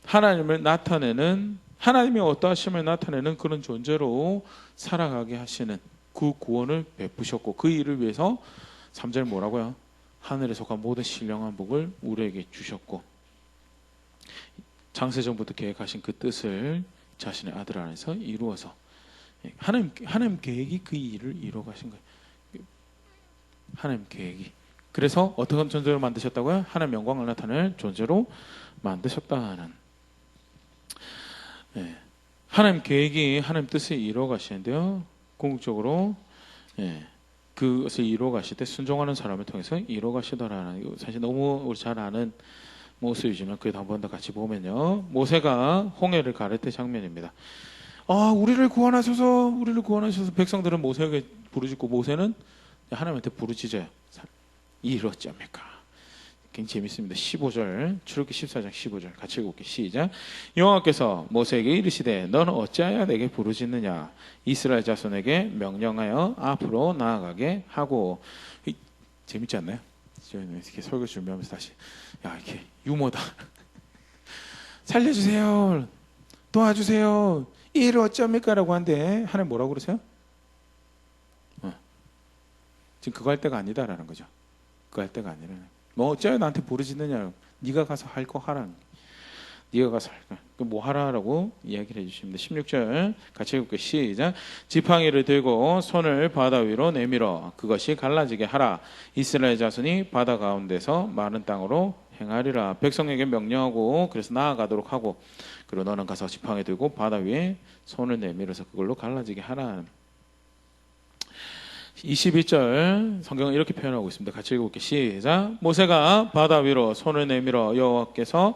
하나님을 나타내는 하나님이 어떠하심을 나타내는 그런 존재로 살아가게 하시는 그 구원을 베푸셨고 그 일을 위해서 3절 뭐라고요? 하늘에 속한 모든 신령한 복을 우리에게 주셨고 창세전부터 계획하신 그 뜻을 자신의 아들 안에서 이루어서 하나님 계획이 그 일을 이루어 가신 거예요. 하나님 계획이. 그래서 어떤 존재로 만드셨다고요? 하나님 영광을 나타낼 존재로 만드셨다는 하나님 계획이 하나님 뜻을 이루어 가시는데요. 궁극적으로 그것을 이루어 가실 때 순종하는 사람을 통해서 이루어 가시더라는 사실 너무 우리 잘 아는 모습이지만 그래도 한 번 더 같이 보면요. 모세가 홍해를 가를 때 장면입니다. 우리를 구원하셔서 백성들은 모세에게 부르짖고 모세는 하나님한테 부르짖어요. 이를 어찌합니까? 굉장히 재밌습니다. 15절 출애굽기 14장 15절 같이 읽어볼게요. 시작. 여호와께서 모세에게 이르시되 너는 어찌하여 내게 부르짖느냐 이스라엘 자손에게 명령하여 앞으로 나아가게 하고 재밌지 않나요? 이렇게 설교 준비하면서 다시 이렇게 유머다. 살려주세요. 도와주세요. 이 일을 어찌합니까? 라고 하는데 하나님 뭐라고 그러세요? 지금 그거 할 때가 아니다라는 거죠. 그거 할 때가 아니라는 뭐 어째요 나한테 부르짖느냐. 네가 가서 할 거 하라. 네가 가서 할 거. 뭐 하라라고 이야기를 해주십니다. 16절 같이 읽을게요. 시작. 지팡이를 들고 손을 바다 위로 내밀어 그것이 갈라지게 하라. 이스라엘 자손이 바다 가운데서 마른 땅으로 행하리라. 백성에게 명령하고 그래서 나아가도록 하고 그리고 너는 가서 지팡이 들고 바다 위에 손을 내밀어서 그걸로 갈라지게 하라. 22절 성경은 이렇게 표현하고 있습니다. 같이 읽어볼게요. 시작. 모세가 바다 위로 손을 내밀어 여호와께서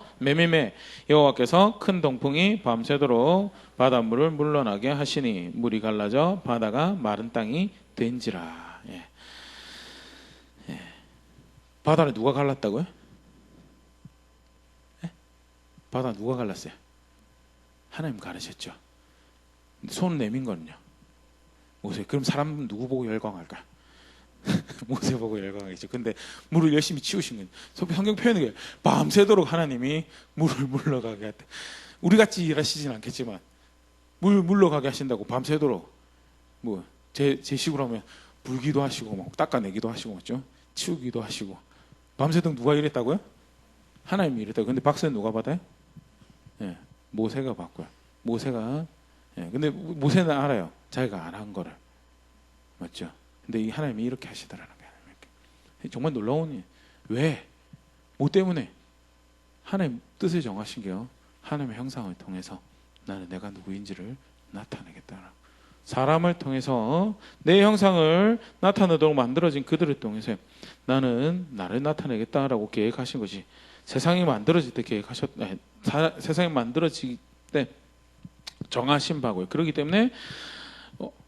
큰 동풍이 밤새도록 바닷물을 물러나게 하시니 물이 갈라져 바다가 마른 땅이 된지라. 예. 예. 바다를 누가 갈랐다고요? 예? 바다 누가 갈랐어요? 하나님 가르쳤죠. 손을 내민 거는요? 모세. 그럼 사람 누구 보고 열광할까? 모세 보고 열광하겠죠. 근데 물을 열심히 치우신 거예요. 성경 표현은 거예요. 밤새도록 하나님이 물을 물러가게 했다. 우리 같이 일하시진 않겠지만 물 물러가게 하신다고 밤새도록 뭐 제 식으로 하면 불기도 하시고 막 닦아내기도 하시고 맞죠? 치우기도 하시고 밤새도록 누가 일했다고요? 하나님이 일했다고. 근데 박수는 누가 받아요? 예, 모세가 받고요. 모세가 근데 모세는 알아요. 자기가 안 한 거를. 맞죠? 근데 이 하나님이 이렇게 하시더라는 거예요. 정말 놀라운 일. 왜? 뭐 때문에? 하나님 뜻을 정하신 게요. 하나님의 형상을 통해서 나는 내가 누구인지를 나타내겠다. 사람을 통해서 내 형상을 나타내도록 만들어진 그들을 통해서 나는 나를 나타내겠다라고 계획하신 것이 세상이 만들어질 때 세상이 만들어질 때 정하신 바고요. 그렇기 때문에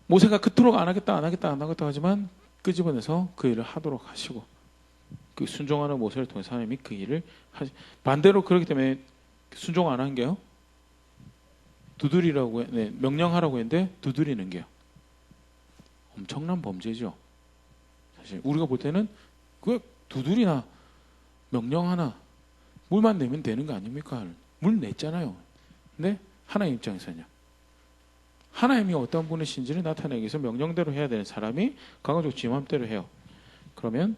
모세가 그토록 안 하겠다 하지만 끄집어내서 그 일을 하도록 하시고 그 순종하는 모세를 통해서 하나님이 그 일을 반대로 그렇기 때문에 순종 안 한 게요. 두드리라고 명령하라고 했는데 두드리는 게요. 엄청난 범죄죠. 사실 우리가 볼 때는 그 두드리나 명령하나 물만 내면 되는 거 아닙니까? 물 냈잖아요. 근데 하나님 입장에서는요. 하나님이 어떤 분이신지를 나타내기 위해서 명령대로 해야 되는 사람이 강하고 지 맘대로 해요. 그러면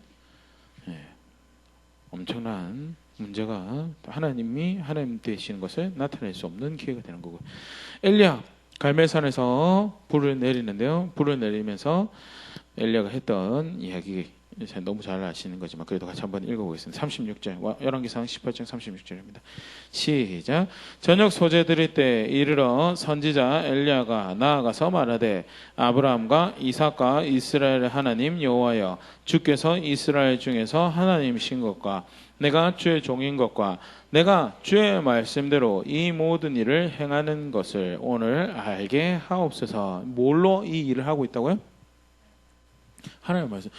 엄청난 문제가 하나님이 하나님 되시는 것을 나타낼 수 없는 기회가 되는 거고요. 엘리야 갈멜산에서 불을 내리는데요. 불을 내리면서 엘리야가 했던 이야기 너무 잘 아시는 거지만 그래도 같이 한번 읽어보겠습니다. 36절 열왕기상 18장 36절입니다. 시작. 저녁 소재 드릴 때 이르러 선지자 엘리야가 나아가서 말하되 아브라함과 이삭과 이스라엘의 하나님 여호와여 주께서 이스라엘 중에서 하나님이신 것과 내가 주의 종인 것과 내가 주의 말씀대로 이 모든 일을 행하는 것을 오늘 알게 하옵소서. 뭘로 이 일을 하고 있다고요? 하나님 말씀.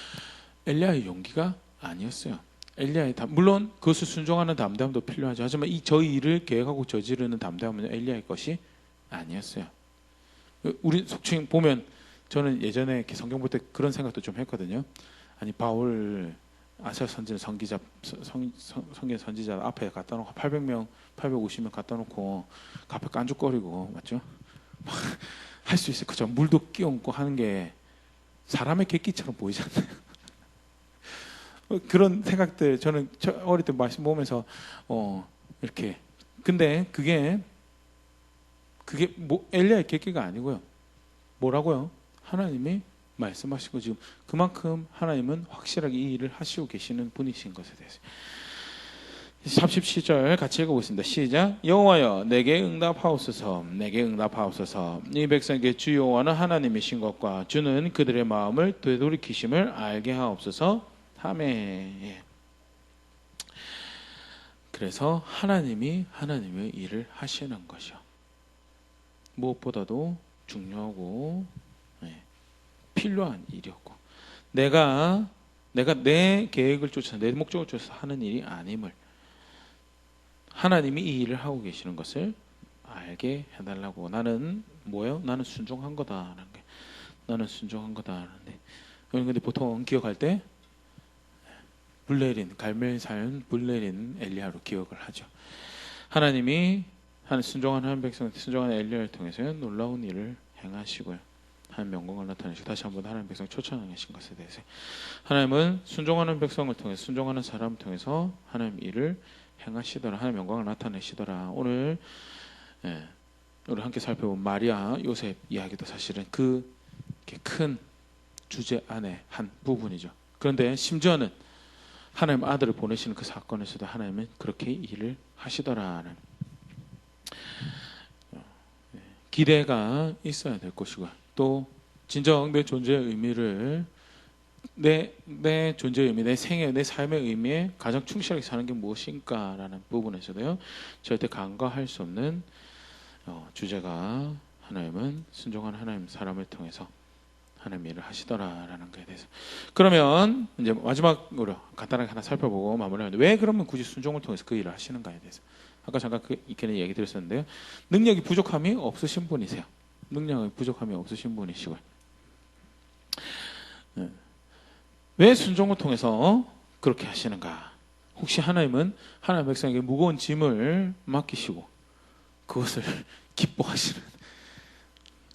엘리야의 용기가 아니었어요. 엘리야의 물론 그것을 순종하는 담대함도 필요하죠. 하지만 저희 일을 계획하고 저지르는 담대함은 엘리야의 것이 아니었어요. 우리 속칭 보면 저는 예전에 이렇게 성경 볼 때 그런 생각도 좀 했거든요. 아니 바울 아시아 선지자 성경 선지자 앞에 갖다 놓고 800명, 850명 갖다 놓고 앞에 깐죽거리고 맞죠? 할 수 있을 거죠. 물도 끼얹고 하는 게 사람의 객기처럼 보이지 않나요? 그런 생각들 저는 어릴 때 말씀 보면서 이렇게 근데 그게 뭐 엘리야의 계기가 아니고요. 뭐라고요? 하나님이 말씀하시고 지금 그만큼 하나님은 확실하게 이 일을 하시고 계시는 분이신 것에 대해서 37절 같이 읽어보겠습니다. 시작. 여호와여 내게 응답하옵소서. 내게 응답하옵소서. 이 백성에게 주 여호와는 하나님이신 것과 주는 그들의 마음을 되돌이키심을 알게 하옵소서. 아멘. 그래서 하나님이 하나님의 일을 하시는 것이요. 무엇보다도 중요하고 필요한 일이었고 내가 내 계획을 쫓아서 내 목적을 쫓아서 하는 일이 아님을 하나님이 이 일을 하고 계시는 것을 알게 해달라고. 나는 뭐예요? 나는 순종한 거다라는 게. 나는 순종한 거다라는데 근데 보통 기억할 때 불 내린 갈멜산 불 내린 엘리야로 기억을 하죠. 하나님이 순종하는 한 백성한테 순종하는 엘리야를 통해서 놀라운 일을 행하시고요. 하나님의 영광을 나타내시고 다시 한번 하나님의 백성 초청하신 것에 대해서 하나님은 순종하는 백성을 통해서 순종하는 사람을 통해서 하나님 일을 행하시더라. 하나님의 영광을 나타내시더라. 오늘 우리 함께 살펴본 마리아 요셉 이야기도 사실은 그 큰 주제 안에 한 부분이죠. 그런데 심지어는 하나님 아들을 보내시는 그 사건에서도 하나님은 그렇게 일을 하시더라는 기대가 있어야 될 것이고, 또 진정 내 존재의 의미를 내 존재의 의미, 내 생애, 내 삶의 의미에 가장 충실하게 사는 게 무엇인가라는 부분에서도요 절대 간과할 수 없는 주제가 하나님은 순종한 하나님 사람을 통해서 하나님 일을 하시더라라는 것에 대해서. 그러면 이제 마지막으로 간단하게 하나 살펴보고 마무리하는데, 왜 그러면 굳이 순종을 통해서 그 일을 하시는가에 대해서 아까 잠깐 이렇게 얘기 드렸었는데요. 능력이 부족함이 없으신 분이세요. 능력이 부족함이 없으신 분이시고요. 왜 순종을 통해서 그렇게 하시는가? 혹시 하나님은 하나님의 백성에게 무거운 짐을 맡기시고 그것을 기뻐하시는,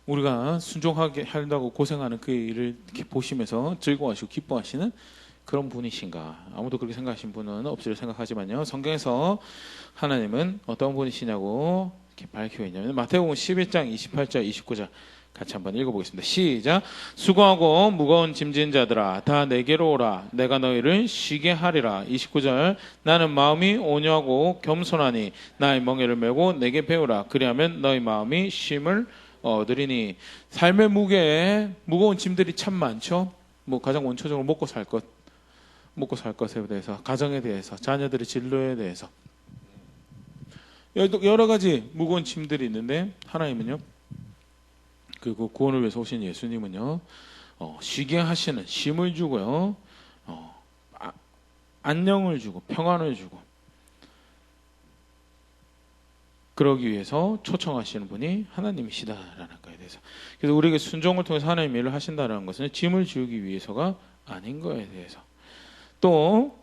우리가 순종하게 한다고 고생하는 그 일을 이렇게 보시면서 즐거워하시고 기뻐하시는 그런 분이신가? 아무도 그렇게 생각하신 분은 없으리라 생각하지만요, 성경에서 하나님은 어떤 분이시냐고 이렇게 밝히고 있냐면 마태복음 11장 28절 29절 같이 한번 읽어보겠습니다. 시작. 수고하고 무거운 짐진 자들아 다 내게로 오라. 내가 너희를 쉬게 하리라. 29절. 나는 마음이 온유하고 겸손하니 나의 멍에를 메고 내게 배우라. 그리하면 너희 마음이 쉼을 얻으리니. 삶의 무게에 무거운 짐들이 참 많죠. 뭐 가장 원초적으로 먹고 살 것에 대해서, 가정에 대해서, 자녀들의 진로에 대해서 여러 가지 무거운 짐들이 있는데, 하나님은요, 그리고 구원을 위해서 오신 예수님은요, 쉬게 하시는, 쉼을 주고요, 안녕을 주고 평안을 주고 그러기 위해서 초청하시는 분이 하나님이시다라는 거에 대해서. 그래서 우리에게 순종을 통해서 하나님 일을 하신다는 것은 짐을 지우기 위해서가 아닌 거에 대해서. 또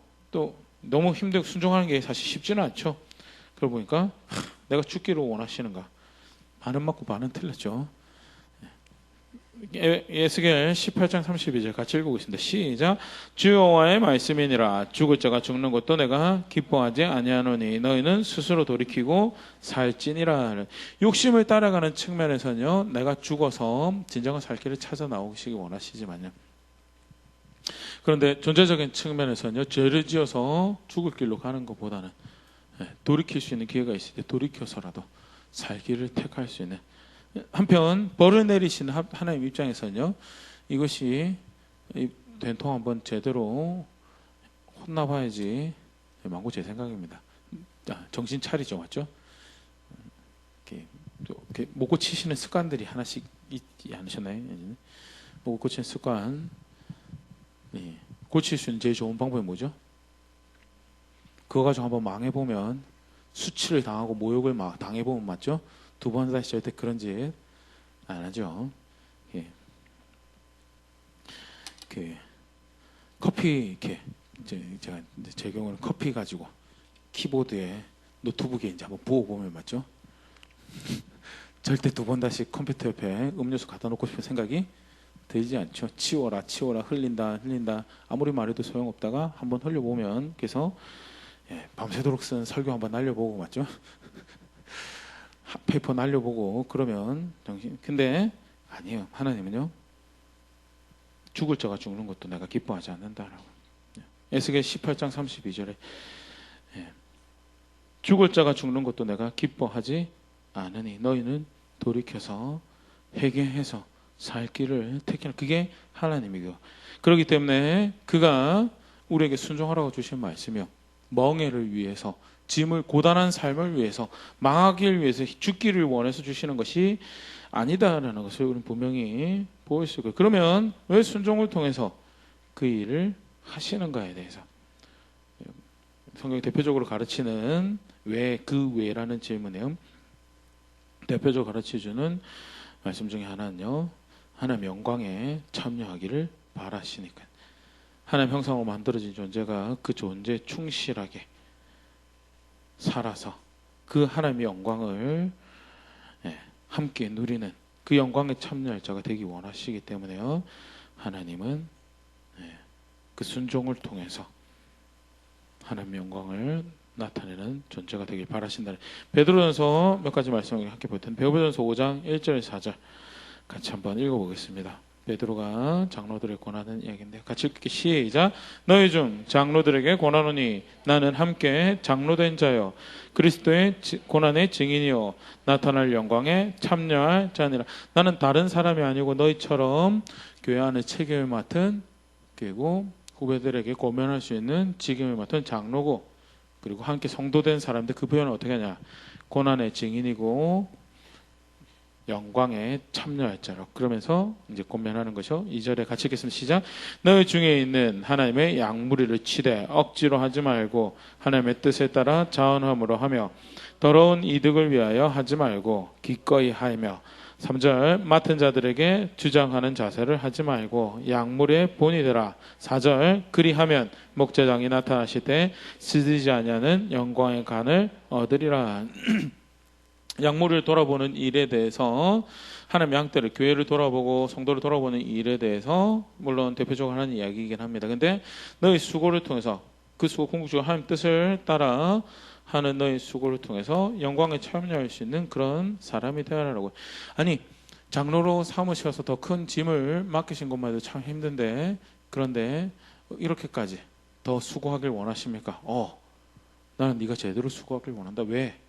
너무 힘들고 순종하는 게 사실 쉽지는 않죠. 그러고 보니까 내가 죽기를 원하시는가? 반은 맞고 반은 틀렸죠. 에스겔 18장 32절 같이 읽어보겠습니다. 시작. 주 여호와의 말씀이니라. 죽을 자가 죽는 것도 내가 기뻐하지 아니하노니 너희는 스스로 돌이키고 살지니라. 욕심을 따라가는 측면에서는요, 내가 죽어서 진정한 살 길을 찾아 나오시기 원하시지만요, 그런데 존재적인 측면에서는요, 죄를 지어서 죽을 길로 가는 것보다는 돌이킬 수 있는 기회가 있을 때 돌이켜서라도 살 길을 택할 수 있는, 한편 벌을 내리시는 하나님 입장에서는요, 이것이 된통 한번 제대로 혼나봐야지 망고 제 생각입니다. 정신 차리죠, 맞죠? 이렇게 못 고치시는 습관들이 하나씩 있지 않으셨나요? 못 고치는 습관, 고칠 수 있는 제일 좋은 방법이 뭐죠? 그거 가지고 한번 망해보면, 수치를 당하고 모욕을 막 당해보면, 맞죠? 두 번 다시 절대 그런 짓 안 하죠. 커피, 제가 제 경우는 커피 가지고 키보드에 노트북에 이제 한번 부어보면, 맞죠? 절대 두 번 다시 컴퓨터 옆에 음료수 갖다 놓고 싶은 생각이 들지 않죠. 치워라 흘린다 아무리 말해도 소용없다가 한번 흘려보면, 그래서 밤새도록 쓴 설교 한번 날려보고, 맞죠? 페이퍼 날려보고 그러면 정신. 근데 아니에요. 하나님은요, 죽을 자가 죽는 것도 내가 기뻐하지 않는다라고. 에스겔 18장 32절에 죽을 자가 죽는 것도 내가 기뻐하지 않으니 너희는 돌이켜서 회개해서 살 길을 택하는, 그게 하나님이고, 그렇기 때문에 그가 우리에게 순종하라고 주신 말씀이요, 멍에를 위해서, 짐을, 고단한 삶을 위해서, 망하기를 위해서, 죽기를 원해서 주시는 것이 아니다라는 것을 우리는 분명히 보일 수 있고요. 그러면 왜 순종을 통해서 그 일을 하시는가에 대해서 성경이 대표적으로 가르치는 왜, 그 왜라는 질문에요, 대표적으로 가르쳐주는 말씀 중에 하나는요, 하나님 영광에 참여하기를 바라시니까. 하나님 형상으로 만들어진 존재가 그 존재에 충실하게 살아서 그 하나님의 영광을 함께 누리는 그 영광에 참여할 자가 되기 원하시기 때문에요. 하나님은 그 순종을 통해서 하나님의 영광을 나타내는 존재가 되길 바라신다는. 베드로전서 몇 가지 말씀을 함께 볼 텐데, 베드로전서 5장 1절에서 4절 같이 한번 읽어보겠습니다. 베드로가 장로들을 권하는 이야기인데, 같이 읽기 시작. 너희 중 장로들에게 권하노니 나는 함께 장로된 자여 그리스도의 고난의 증인이요 나타날 영광에 참여할 자니라. 나는 다른 사람이 아니고 너희처럼 교회 안에 책임을 맡은, 그리고 후배들에게 고면할 수 있는 직임을 맡은 장로고, 그리고 함께 성도된 사람들, 그 부여는 어떻게 하냐, 고난의 증인이고 영광에 참여할 자로. 그러면서 이제 권면하는 것이요. 2절에 같이 읽겠습니다. 시작. 너희 중에 있는 하나님의 양무리를 치되 억지로 하지 말고 하나님의 뜻에 따라 자원함으로 하며 더러운 이득을 위하여 하지 말고 기꺼이 하며. 3절 맡은 자들에게 주장하는 자세를 하지 말고 양무리의 본이 되라. 4절 그리하면 목자장이 나타나실 때 쓰지 아니하는 영광의 간을 얻으리라. 양무리를 돌아보는 일에 대해서, 하나님 양떼를, 교회를 돌아보고 성도를 돌아보는 일에 대해서 물론 대표적으로 하는 이야기이긴 합니다. 근데 너희 수고를 통해서, 그 수고 궁극적으로 하나님 뜻을 따라 하는 너희 수고를 통해서 영광에 참여할 수 있는 그런 사람이 되어라라고. 아니, 장로로 삼으셔서 더 큰 짐을 맡기신 것만 해도 참 힘든데, 그런데 이렇게까지 더 수고하길 원하십니까? 나는 네가 제대로 수고하길 원한다. 왜?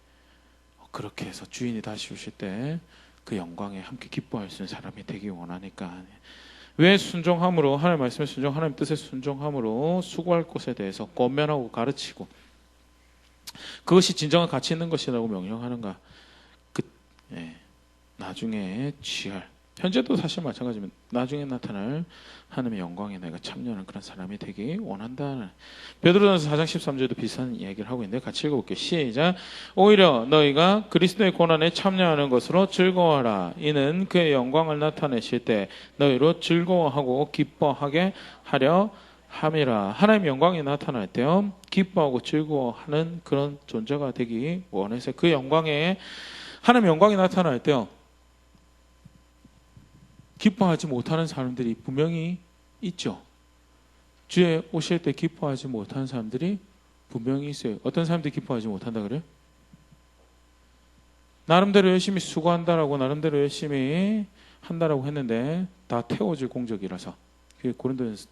그렇게 해서 주인이 다시 오실 때 그 영광에 함께 기뻐할 수 있는 사람이 되기 원하니까. 왜 순종함으로, 하나님 말씀에 순종, 하나님 뜻에 순종함으로 수고할 것에 대해서 권면하고 가르치고 그것이 진정한 가치 있는 것이라고 명령하는가? 나중에 취할, 현재도 사실 마찬가지입니다. 나중에 나타날 하나님의 영광에 내가 참여하는 그런 사람이 되기 원한다는. 베드로전서 4장 13절도 비슷한 이야기를 하고 있는데, 같이 읽어볼게요. 시작. 오히려 너희가 그리스도의 고난에 참여하는 것으로 즐거워하라. 이는 그의 영광을 나타내실 때 너희로 즐거워하고 기뻐하게 하려 함이라. 하나님의 영광이 나타날 때요, 기뻐하고 즐거워하는 그런 존재가 되기 원해서, 그 영광에, 하나님의 영광이 나타날 때요, 기뻐하지 못하는 사람들이 분명히 있죠. 주에 오실 때 기뻐하지 못하는 사람들이 분명히 있어요. 어떤 사람들이 기뻐하지 못한다 그래요? 나름대로 열심히 수고한다라고, 나름대로 열심히 한다라고 했는데 다 태워질 공적이라서.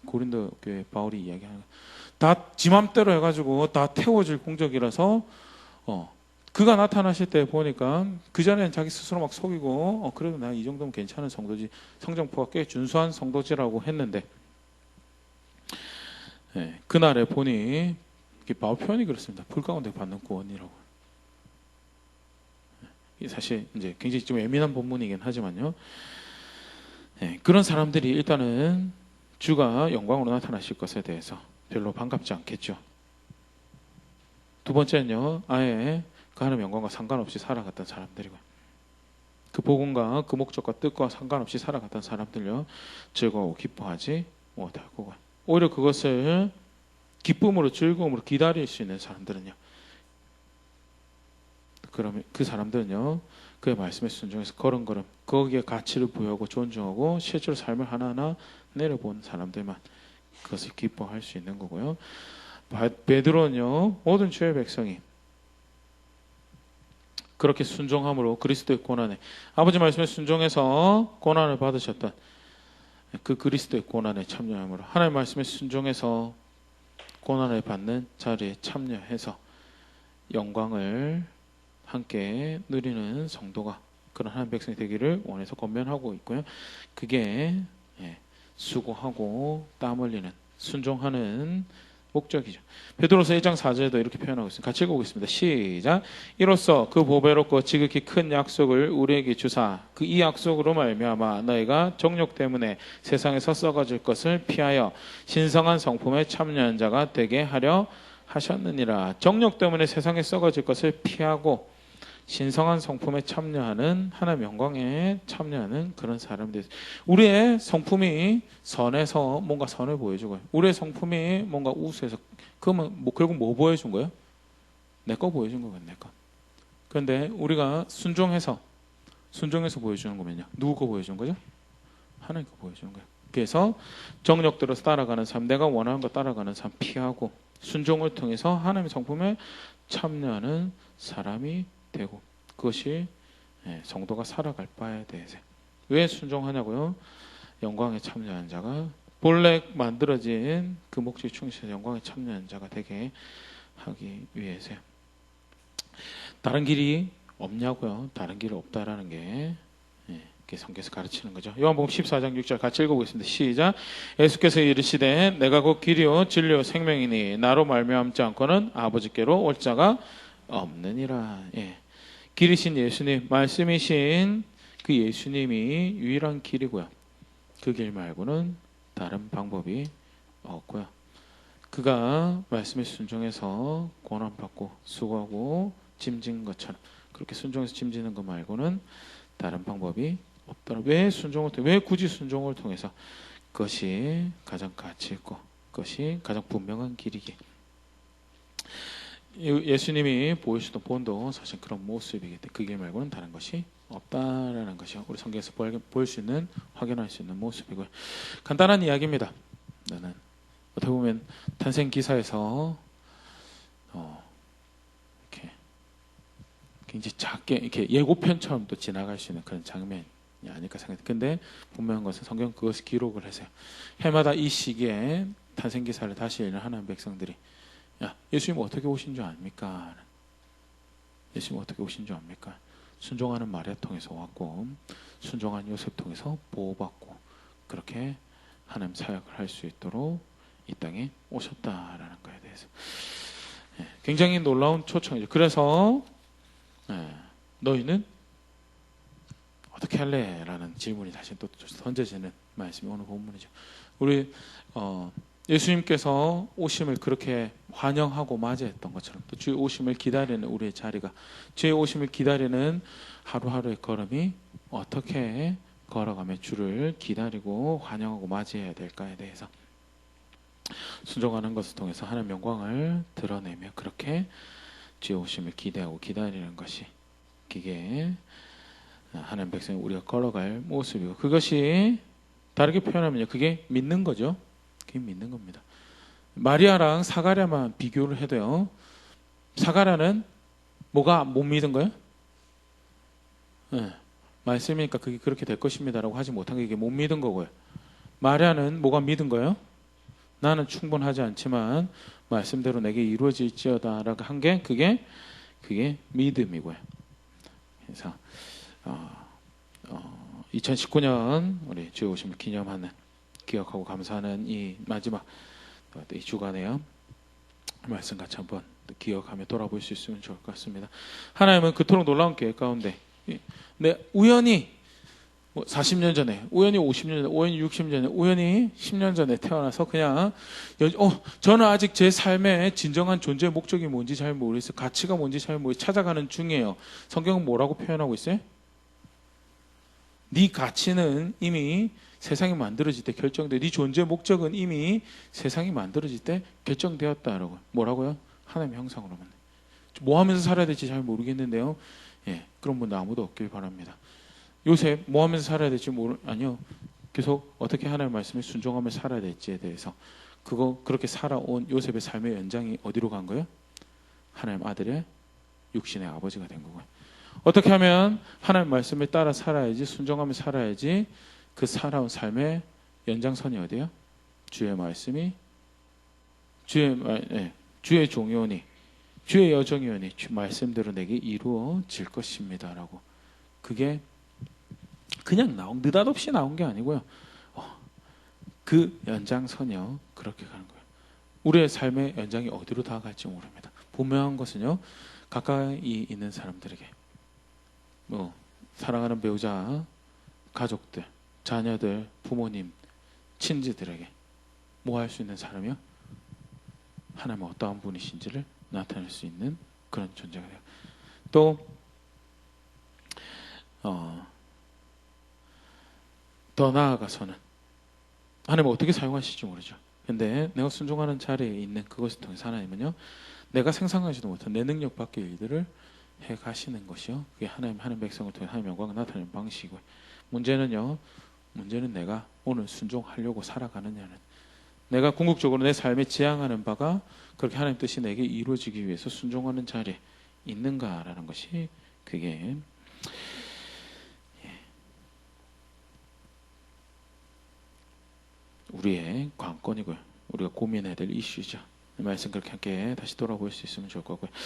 고린도 교회 바울이 이야기하는 거. 다 지 맘대로 해가지고 다 태워질 공적이라서 그가 나타나실 때 보니까 그전에는 자기 스스로 막 속이고 그래도 나 이 정도면 괜찮은 성도지, 성정포가 꽤 준수한 성도지라고 했는데, 그날에 보니 바울 표현이 그렇습니다. 불 가운데 받는 구원이라고. 사실 이제 굉장히 좀 예민한 본문이긴 하지만요, 그런 사람들이 일단은 주가 영광으로 나타나실 것에 대해서 별로 반갑지 않겠죠. 두 번째는요, 아예 그 하나님의 영광과 상관없이 살아갔던 사람들이고, 그 복음과 그 목적과 뜻과 상관없이 살아갔던 사람들요, 즐거워 기뻐하지 못할 거고, 오히려 그것을 기쁨으로, 즐거움으로 기다릴 수 있는 사람들은요, 그러면 그 사람들은요, 그의 말씀에 순종해서 걸음걸음 거기에 가치를 부여하고 존중하고 실제로 삶을 하나하나 내려본 사람들만 그것을 기뻐할 수 있는 거고요. 베드로는요, 모든 주의 백성이 그렇게 순종함으로 그리스도의 고난에, 아버지 말씀에 순종해서 고난을 받으셨던 그 그리스도의 고난에 참여함으로, 하나님 말씀에 순종해서 고난을 받는 자리에 참여해서 영광을 함께 누리는 성도가, 그런 하나님 백성이 되기를 원해서 권면하고 있고요. 그게 수고하고 땀 흘리는, 순종하는 목적이죠. 베드로서 1장 4절에도 이렇게 표현하고 있습니다. 같이 읽어보겠습니다. 시작. 이로써 그 보배롭고 지극히 큰 약속을 우리에게 주사 이 약속으로 말미암아 너희가 정욕 때문에 세상에서 썩어질 것을 피하여 신성한 성품에 참여한 자가 되게 하려 하셨느니라. 정욕 때문에 세상에 썩어질 것을 피하고 신성한 성품에 참여하는, 하나님 영광에 참여하는 그런 사람들. 우리의 성품이 선해서 뭔가 선을 보여주고요, 우리의 성품이 뭔가 우수해서, 그러면 결국 뭐 보여준 거예요? 내 거 보여준 거거든요, 내 거. 그런데 우리가 순종해서 순종해서 보여주는 거면요. 누구 거 보여주는 거죠? 하나님 거 보여주는 거예요. 그래서 정력대로 따라가는 삶, 내가 원하는 거 따라가는 삶 피하고 순종을 통해서 하나님의 성품에 참여하는 사람이 되고, 그것이 성도가 살아갈 바에 대해서. 왜 순종하냐고요? 영광에 참여하는 자가 본래 만들어진 그 목적에 충실해서 영광에 참여하는 자가 되게 하기 위해서요. 다른 길이 없냐고요? 다른 길이 없다라는 게 성경에서 가르치는 거죠. 요한복음 14장 6절 같이 읽어보겠습니다. 시작. 예수께서 이르시되 내가 곧 길이요 진리요 생명이니 나로 말미암지 않고는 아버지께로 올 자가 없느니라. 길이신 예수님, 말씀이신 그 예수님이 유일한 길이고요. 그 길 말고는 다른 방법이 없고요. 그가 말씀에 순종해서 고난받고 수고하고 짐진 것처럼 그렇게 순종해서 짐지는 것 말고는 다른 방법이 없더라. 왜 순종을 통해? 왜 굳이 순종을 통해서? 그것이 가장 가치 있고 그것이 가장 분명한 길이기. 예수님이 보여주던 본도 사실 그런 모습이기 때문에 그 길 말고는 다른 것이 없다라는 것이 우리 성경에서 볼 수 있는, 확인할 수 있는 모습이고요. 간단한 이야기입니다. 나는 어떻게 보면 탄생 기사에서 이렇게 굉장히 작게 이렇게 예고편처럼 또 지나갈 수 있는 그런 장면이 아닐까 생각해요. 근데 분명한 것은 성경 그것을 기록을 해서요. 해마다 이 시기에 탄생 기사를 다시 읽는 하나님 백성들이 예수님 어떻게 오신 줄 압니까? 예수님 어떻게 오신 줄 압니까? 순종하는 마리아 통해서 왔고 순종한 요셉 통해서 보호받고 그렇게 하나님 사역을 할 수 있도록 이 땅에 오셨다라는 것에 대해서 굉장히 놀라운 초청이죠. 그래서 너희는 어떻게 할래? 라는 질문이 다시 또 던져지는 말씀이 오늘 본문이죠. 우리 예수님께서 오심을 그렇게 환영하고 맞이했던 것처럼 또 주의 오심을 기다리는 우리의 자리가, 주의 오심을 기다리는 하루하루의 걸음이 어떻게 걸어가며 주를 기다리고 환영하고 맞이해야 될까에 대해서 순종하는 것을 통해서 하나님의 영광을 드러내며 그렇게 주의 오심을 기대하고 기다리는 것이, 그게 하나님 백성이 우리가 걸어갈 모습이고, 그것이 다르게 표현하면요, 그게 믿는 거죠. 그게 믿는 겁니다. 마리아랑 사가랴만 비교를 해도요, 사가랴는 뭐가 못 믿은 거예요? 말씀이니까 그게 그렇게 될 것입니다라고 하지 못한 게 이게 못 믿은 거고요. 마리아는 뭐가 믿은 거예요? 나는 충분하지 않지만 말씀대로 내게 이루어질지어다라고 한 게 그게 믿음이고요. 그래서 2019년 우리 주의 오심을 기념하는, 기억하고 감사하는 이 마지막 이 주간에요, 말씀 같이 한번 기억하며 돌아볼 수 있으면 좋을 것 같습니다. 하나님은 그토록 놀라운 계획 가운데 우연히 40년 전에, 우연히 50년 전에, 우연히 60년 전에, 우연히 10년 전에 태어나서 그냥 저는 아직 제 삶의 진정한 존재의 목적이 뭔지 잘 모르겠어요. 가치가 뭔지 잘 모르겠어요. 찾아가는 중이에요. 성경은 뭐라고 표현하고 있어요? 네 가치는 이미 세상이 만들어질 때 결정돼. 네 존재의 목적은 이미 세상이 만들어질 때 결정되었다라고. 뭐라고요? 하나님의 형상으로 만든. 뭐 하면서 살아야 될지 잘 모르겠는데요. 그런 분들 아무도 없길 바랍니다. 요셉 뭐 하면서 살아야 될지 아니요. 계속 어떻게 하나님의 말씀에 순종하며 살아야 될지에 대해서 그렇게 살아온 요셉의 삶의 연장이 어디로 간 거예요? 하나님 아들의 육신의 아버지가 된 거고요. 어떻게 하면 하나님 말씀에 따라 살아야지, 순종하며 살아야지, 그 살아온 삶의 연장선이 어디예요? 주의 말씀이 주의 종이오니 주의 여정이오니 주 말씀대로 내게 이루어질 것입니다라고. 그게 그냥 느닷없이 나온 게 아니고요. 그 연장선이요, 그렇게 가는 거예요. 우리의 삶의 연장이 어디로 다가갈지 모릅니다. 분명한 것은요, 가까이 있는 사람들에게, 사랑하는 배우자, 가족들, 자녀들, 부모님, 친지들에게 뭐 할 수 있는 사람이요? 하나님은 어떠한 분이신지를 나타낼 수 있는 그런 존재가 돼요. 또 더 나아가서는 하나님은 어떻게 사용하실지 모르죠. 근데 내가 순종하는 자리에 있는 그것을 통해서 하나님은요, 내가 상상하지도 못한 내 능력 밖의 일들을 해 가시는 것이요. 그게 하나님 백성을 통해 하나님의 영광을 나타내는 방식이고요. 문제는 내가 오늘 순종하려고 살아가느냐는, 내가 궁극적으로 내 삶에 지향하는 바가 그렇게 하나님 뜻이 내게 이루어지기 위해서 순종하는 자리에 있는가라는 것이 그게 우리의 관건이고요. 우리가 고민해야 될 이슈죠. 이 말씀 그렇게 함께 다시 돌아볼 수 있으면 좋을 것 같고요.